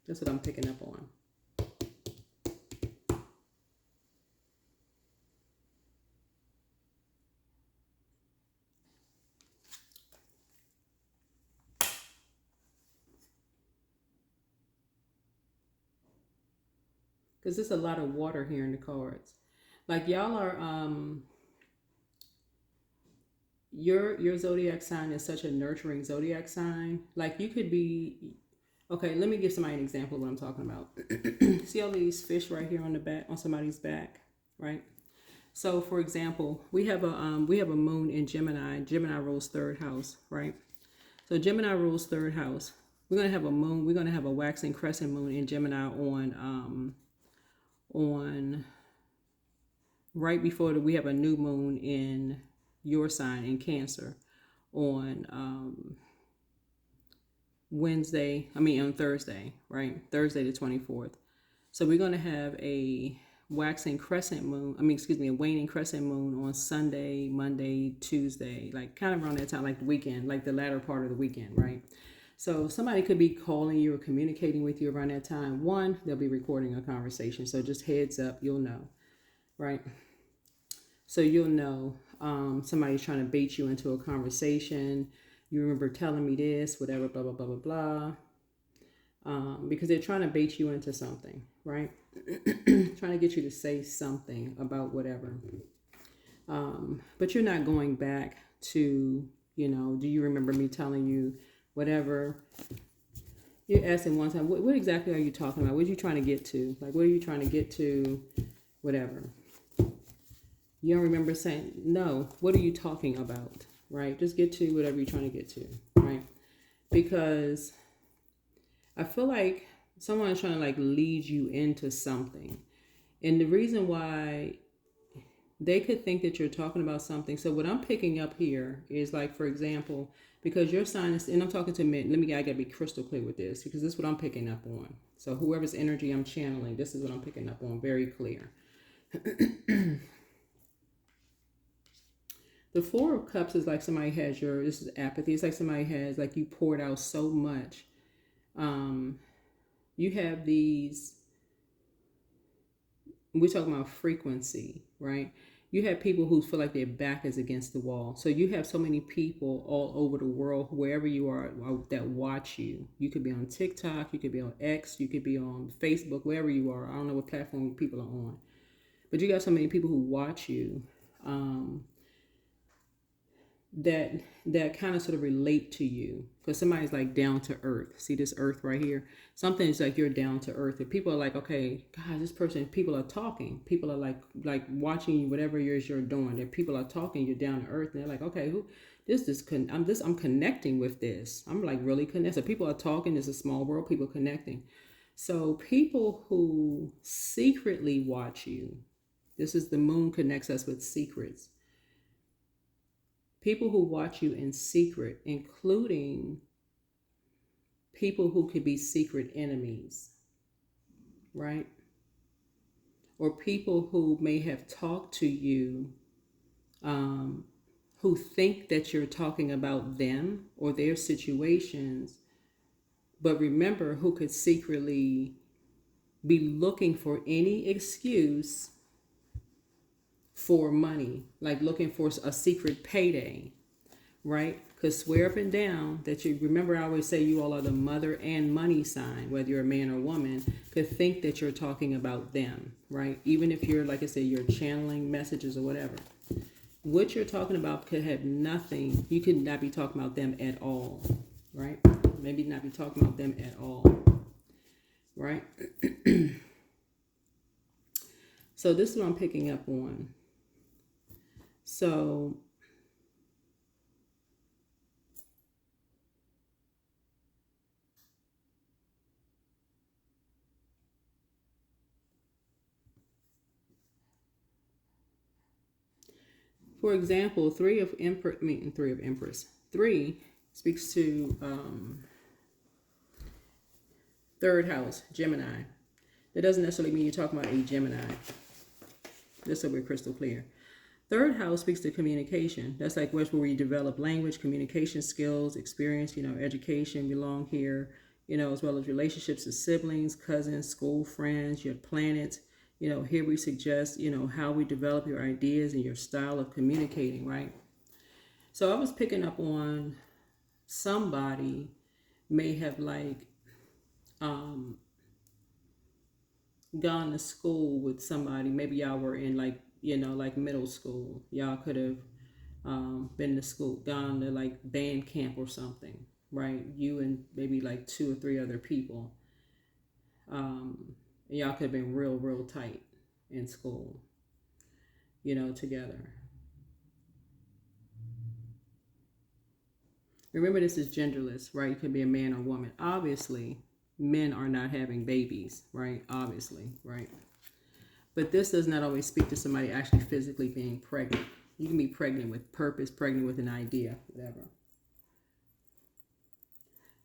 That's what I'm picking up on. Because there's a lot of water here in the cards. Like y'all are, your zodiac sign is such a nurturing zodiac sign. Like you could be, okay, let me give somebody an example of what I'm talking about. See all these fish right here on the back, on somebody's back, right? So for example, we have a moon in Gemini. Gemini rules third house, right? So Gemini rules third house. We're gonna have a moon. We're gonna have a waxing crescent moon in Gemini on right before we have a new moon in your sign in Cancer on on Thursday, right? Thursday the 24th. So we're going to have a waxing crescent moon, a waning crescent moon on Sunday, Monday, Tuesday, like kind of around that time, like the weekend, like the latter part of the weekend, right? So somebody could be calling you or communicating with you around that time. One, they'll be recording a conversation. So just heads up, you'll know, right? So you'll know somebody's trying to bait you into a conversation. You remember telling me this, whatever, blah, blah, blah, blah, blah. Because they're trying to bait you into something, right? Trying to get you to say something about whatever. But you're not going back to, do you remember me telling you whatever? You're asking one time, what exactly are you talking about? What are you trying to get to? Like, what are you trying to get to? Whatever. You don't remember saying, no, what are you talking about, right? Just get to whatever you're trying to get to, right? Because I feel like someone is trying to like lead you into something. And the reason why they could think that you're talking about something. So what I'm picking up here is like, for example, because your sign is, and I'm talking to men, I gotta be crystal clear with this because this is what I'm picking up on. So whoever's energy I'm channeling, this is what I'm picking up on, very clear. The Four of Cups is like somebody has this is apathy. It's like somebody has, like you poured out so much. You have these, we're talking about frequency, right? You have people who feel like their back is against the wall. So you have so many people all over the world, wherever you are, that watch you. You could be on TikTok, you could be on X, you could be on Facebook, wherever you are. I don't know what platform people are on. But you got so many people who watch you. That kind of sort of relate to you because somebody's like down to earth. See this earth right here? Something is like you're down to earth. And people are like, okay, God, this person, people are talking. People are like watching you, whatever it is you're doing. That people are talking, you're down to earth. And they're like, okay, I'm connecting with this. I'm like really connected. So people are talking. It's a small world, people connecting. So people who secretly watch you, This is the moon connects us with secrets. People who watch you in secret, including people who could be secret enemies, right? Or people who may have talked to you, who think that you're talking about them or their situations, but remember, who could secretly be looking for any excuse for money, like looking for a secret payday, right? Because swear up and down that you remember, I always say you all are the mother and money sign, whether you're a man or woman, could think that you're talking about them, right? Even if you're, like I say, you're channeling messages or whatever. What you're talking about could have nothing, you could not be talking about them at all, right? Maybe not be talking about them at all, right? So this is what I'm picking up on. So for example, three of Empress. Three speaks to third house, Gemini. That doesn't necessarily mean you're talking about a Gemini. Just so we're crystal clear. Third house speaks to communication. That's like where you develop language, communication skills, experience, education belong here, as well as relationships with siblings, cousins, school friends, your planets. Here we suggest, how we develop your ideas and your style of communicating, right? So I was picking up on somebody may have gone to school with somebody. Maybe y'all were in like middle school. Y'all could have been to school, gone to like band camp or something, right? You and maybe like 2 or 3 other people. Y'all could have been real tight in school, together. Remember, this is genderless, right? It could be a man or woman. Obviously, men are not having babies, right? Obviously, right? But this does not always speak to somebody actually physically being pregnant. You can be pregnant with purpose, pregnant with an idea, whatever.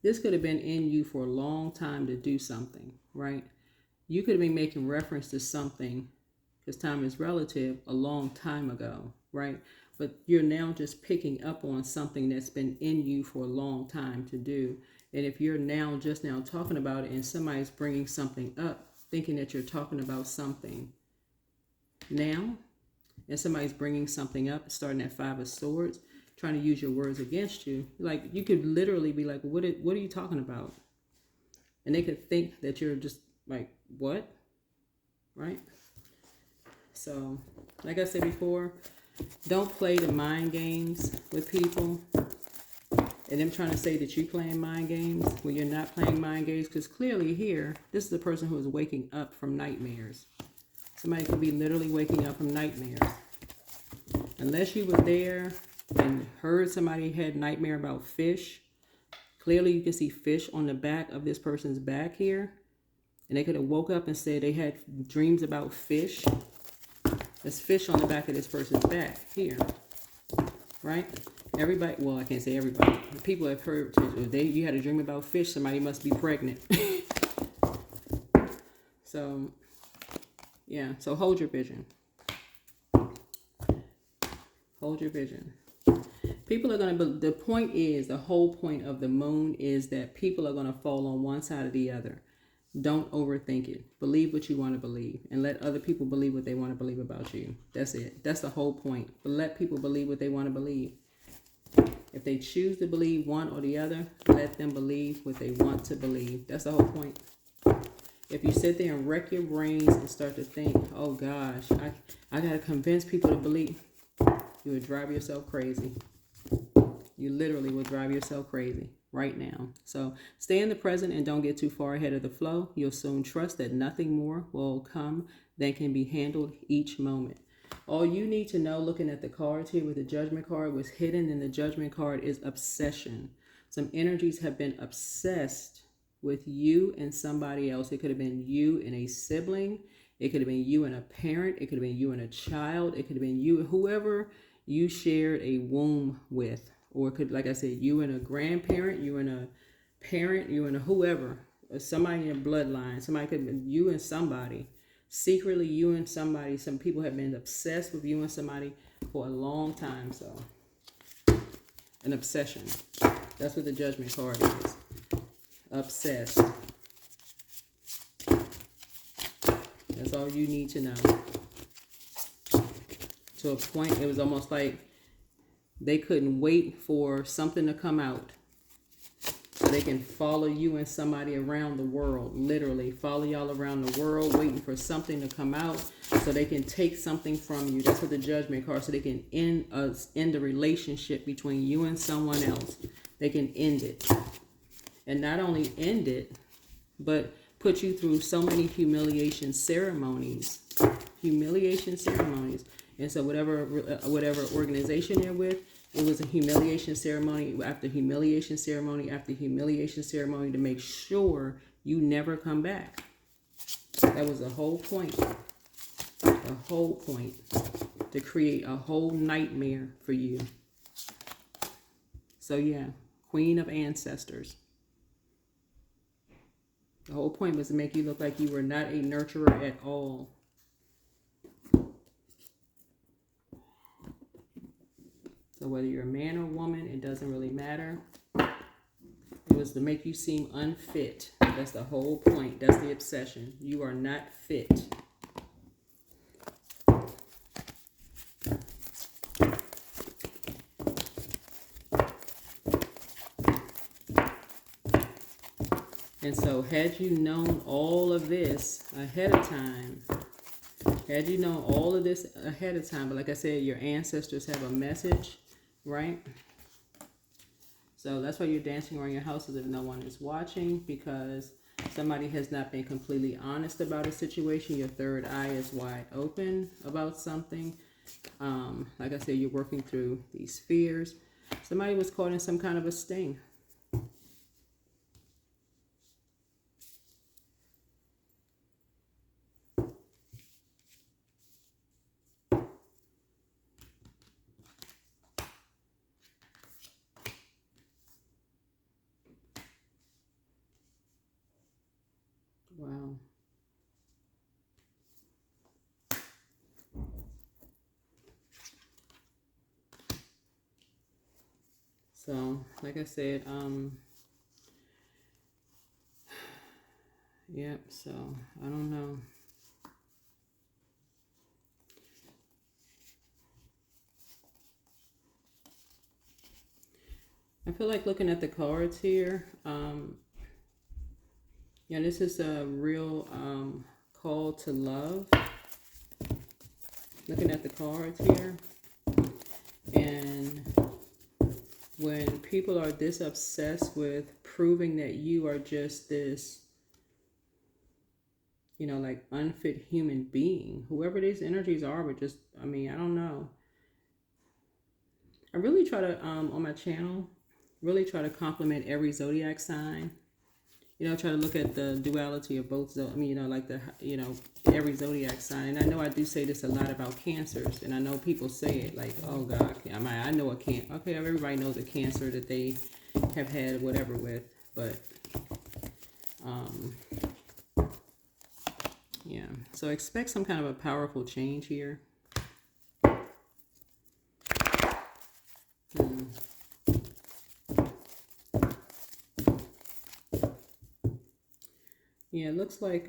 This could have been in you for a long time to do something, right? You could have been making reference to something, because time is relative, a long time ago, right? But you're now just picking up on something that's been in you for a long time to do. And if you're just now talking about it and somebody's bringing something up, thinking that you're talking about something now, and somebody's bringing something up, starting at 5 of Swords, trying to use your words against you, like you could literally be like, what are you talking about? And they could think that you're just like, what? Right? So, like I said before, don't play the mind games with people and them trying to say that you're playing mind games when you're not playing mind games, because clearly here, this is a person who is waking up from nightmares. Somebody could be literally waking up from nightmares. Unless you were there and heard somebody had nightmare about fish, clearly you can see fish on the back of this person's back here. And they could have woke up and said they had dreams about fish. There's fish on the back of this person's back here, right? Everybody, well, I can't say everybody. People have heard, you had a dream about fish, somebody must be pregnant. So, yeah, so hold your vision. Hold your vision. People are going to, the point is, the whole point of the moon is that people are going to fall on one side or the other. Don't overthink it. Believe what you want to believe and let other people believe what they want to believe about you. That's it. That's the whole point. But let people believe what they want to believe. If they choose to believe one or the other, let them believe what they want to believe. That's the whole point. If you sit there and wreck your brains and start to think, oh gosh, I got to convince people to believe, you would drive yourself crazy. You literally will drive yourself crazy right now. So stay in the present and don't get too far ahead of the flow. You'll soon trust that nothing more will come than can be handled each moment. All you need to know, looking at the cards here with the Judgment card, was hidden in the Judgment card is obsession. Some energies have been obsessed with you and somebody else. It could have been you and a sibling. It could have been you and a parent. It could have been you and a child. It could have been you, whoever you shared a womb with. Or it could, like I said, you and a grandparent, you and a parent, you and a whoever. Or somebody in your bloodline. Somebody could have been you and somebody. Secretly, you and somebody. Some people have been obsessed with you and somebody for a long time. So, an obsession. That's what the Judgment card is. Obsessed. That's all you need to know. To a point, it was almost like they couldn't wait for something to come out so they can follow you and somebody around the world. Literally, follow y'all around the world, waiting for something to come out so they can take something from you. That's what the Judgment card, so they can end the relationship between you and someone else. They can end it. And not only end it, but put you through so many humiliation ceremonies. And so whatever organization they're with, it was a humiliation ceremony after humiliation ceremony after humiliation ceremony to make sure you never come back. That was the whole point. The whole point. To create a whole nightmare for you. So yeah, Queen of Ancestors. The whole point was to make you look like you were not a nurturer at all. So whether you're a man or woman, it doesn't really matter. It was to make you seem unfit. That's the whole point. That's the obsession. You are not fit. And so had you known all of this ahead of time, but like I said, your ancestors have a message, right? So that's why you're dancing around your house as if no one is watching, because somebody has not been completely honest about a situation. Your third eye is wide open about something. Like I said, you're working through these fears. Somebody was caught in some kind of a sting. Wow. So, like I said, yep, so, I don't know. I feel like looking at the cards here, yeah, this is a real call to love. Looking at the cards here. And when people are this obsessed with proving that you are just this, you know, like unfit human being, whoever these energies are, but just, I mean, I don't know. I really try to, on my channel, really try to compliment every zodiac sign. You know, try to look at the duality of both. I mean, you know, like every zodiac sign. And I know I do say this a lot about cancers. And I know people say it like, oh God, I know a cancer. Okay, everybody knows a cancer that they have had whatever with. But, yeah. So expect some kind of a powerful change here. Yeah, it looks like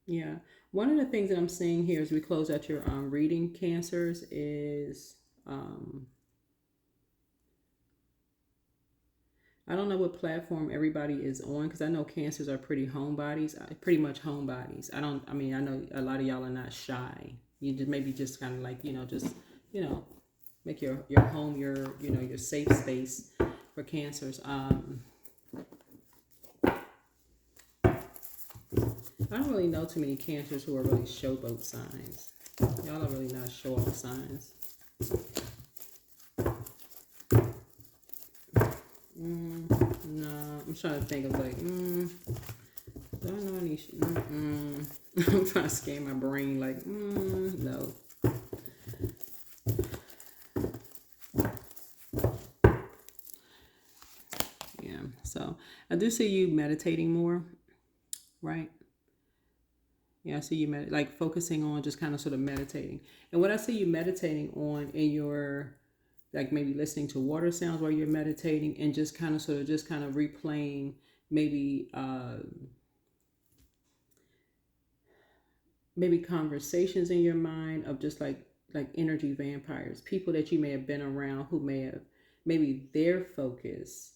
yeah, one of the things that I'm seeing here as we close out your reading, Cancers, is I don't know what platform everybody is on, because I know Cancers are pretty much homebodies. I know a lot of y'all are not shy. You just maybe just kind of like, make your home your safe space for Cancers. I don't really know too many Cancers who are really showboat signs. Y'all are really not show-off signs. No, I'm trying to think of like, do I know any? I'm trying to scan my brain. Like, no. Yeah. So I do see you meditating more, right? Yeah, I see you like focusing on just kind of sort of meditating. And what I see you meditating on in your, like maybe listening to water sounds while you're meditating and just kind of sort of just kind of replaying maybe maybe conversations in your mind of just like energy vampires, people that you may have been around who may have maybe their focus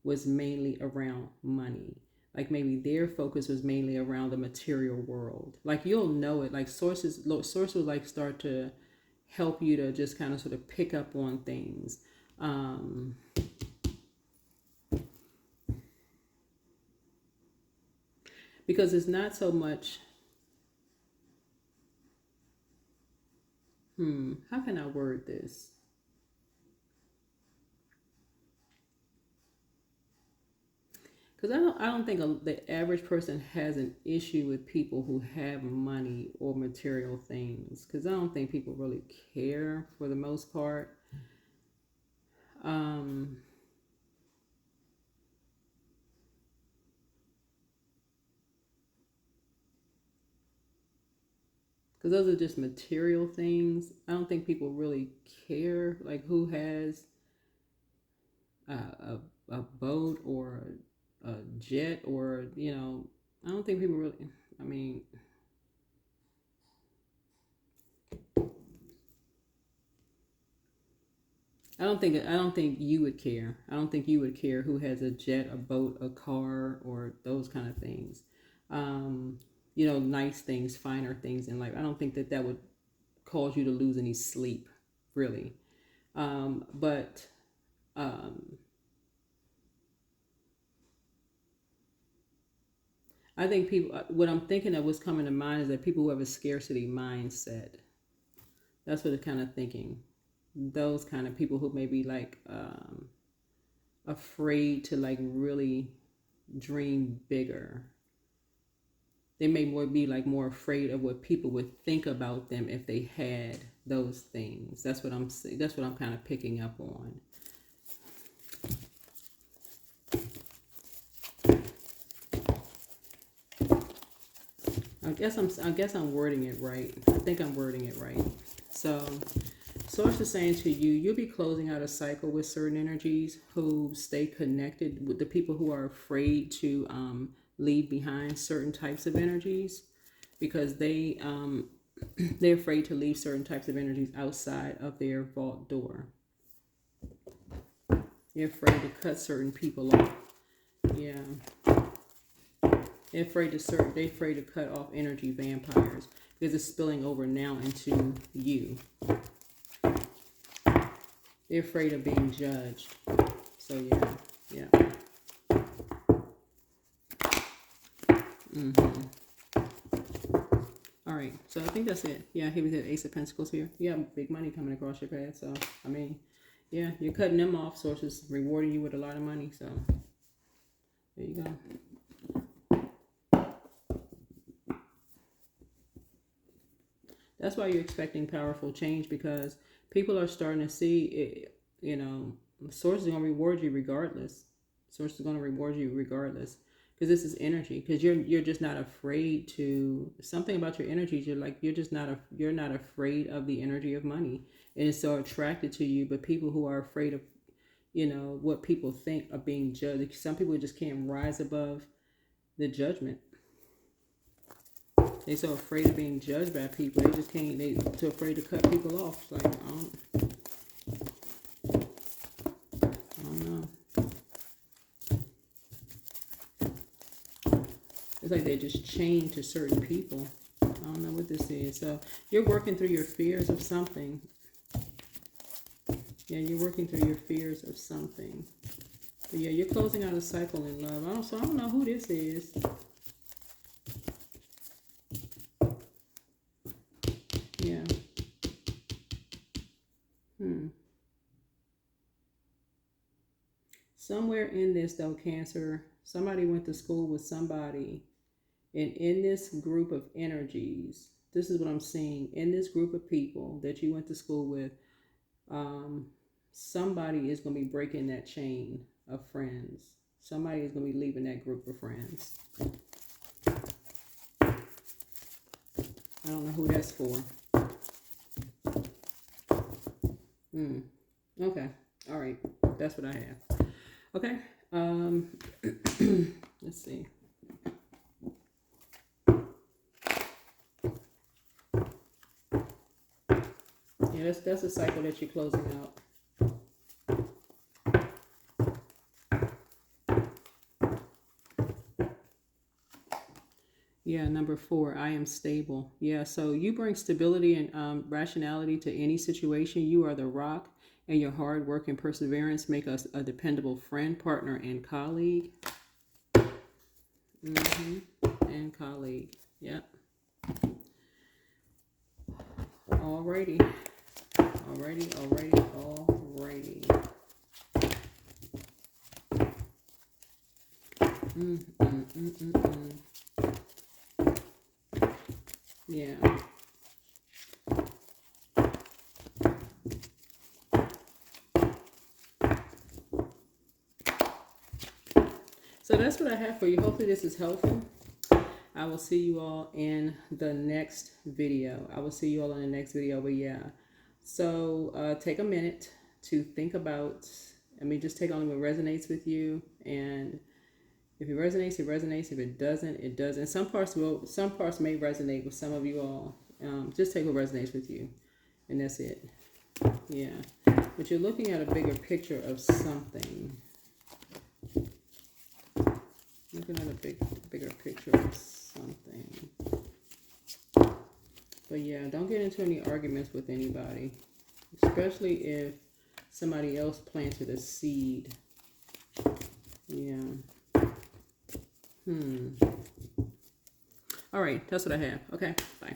was mainly around money. Like maybe their focus was mainly around the material world. Like you'll know it. Like source will like start to help you to just kind of sort of pick up on things. Because it's not so much how can I word this? Because I don't think the average person has an issue with people who have money or material things. Because I don't think people really care for the most part. Um, because those are just material things. I don't think people really care, like who has a boat or a jet or I don't think people really. I mean, I don't think you would care. I don't think you would care who has a jet, a boat, a car, or those kind of things. Um, nice things, finer things in life. I don't think that would cause you to lose any sleep, really. But um, I think people. What I'm thinking of, what's coming to mind, is that people who have a scarcity mindset. That's what it's kind of thinking. Those kind of people who may be like afraid to like really dream bigger. They may more be like more afraid of what people would think about them if they had those things. That's what I'm saying. That's what I'm kind of picking up on. I guess I'm wording it right. I think I'm wording it right. So Source is saying to you, you'll be closing out a cycle with certain energies who stay connected with the people who are afraid to leave behind certain types of energies, because they're afraid to leave certain types of energies outside of their vault door. They're afraid to cut certain people off. Yeah. They're afraid to cut off energy vampires because it's spilling over now into you. They're afraid of being judged. So yeah. All right. So I think that's it. Yeah, here we have Ace of Pentacles here. You have big money coming across your path. So I mean, yeah, you're cutting them off. Sources rewarding you with a lot of money. So there you go. That's why you're expecting powerful change, because people are starting to see it. Source is going to reward you regardless. Source is going to reward you regardless, because this is energy. Because you're just not afraid to something about your energies. You're not afraid of the energy of money, and it's so attracted to you. But people who are afraid of what people think of being judged. Some people just can't rise above the judgment. They so afraid of being judged by people. They just can't. They too afraid to cut people off. It's like I don't know. It's like they're just chained to certain people. I don't know what this is. So you're working through your fears of something. Yeah, you're working through your fears of something. But yeah, you're closing out a cycle in love. I don't know who this is. Yeah. in this though, Cancer, somebody went to school with somebody, and in this group of energies, this is what I'm seeing. In this group of people that you went to school with, somebody is going to be breaking that chain of friends. Somebody is going to be leaving that group of friends. I don't know who that's for. Okay. All right. That's what I have. Okay. Let's see. Yeah, that's a cycle that you're closing out. Yeah, number 4, I am stable. Yeah, so you bring stability and rationality to any situation. You are the rock, and your hard work and perseverance make us a dependable friend, partner, and colleague. And colleague. Yep. Alrighty. Yeah. So that's what I have for you. Hopefully this is helpful. I will see you all in the next video. But yeah. So take a minute to think about, just take on what resonates with you. And if it resonates, it resonates. If it doesn't, it doesn't. Some parts may resonate with some of you all. Just take what resonates with you. And that's it. Yeah. But you're looking at a bigger picture of something. Looking at a bigger picture of something. But yeah, don't get into any arguments with anybody. Especially if somebody else planted a seed. Yeah. All right, that's what I have. Okay, bye.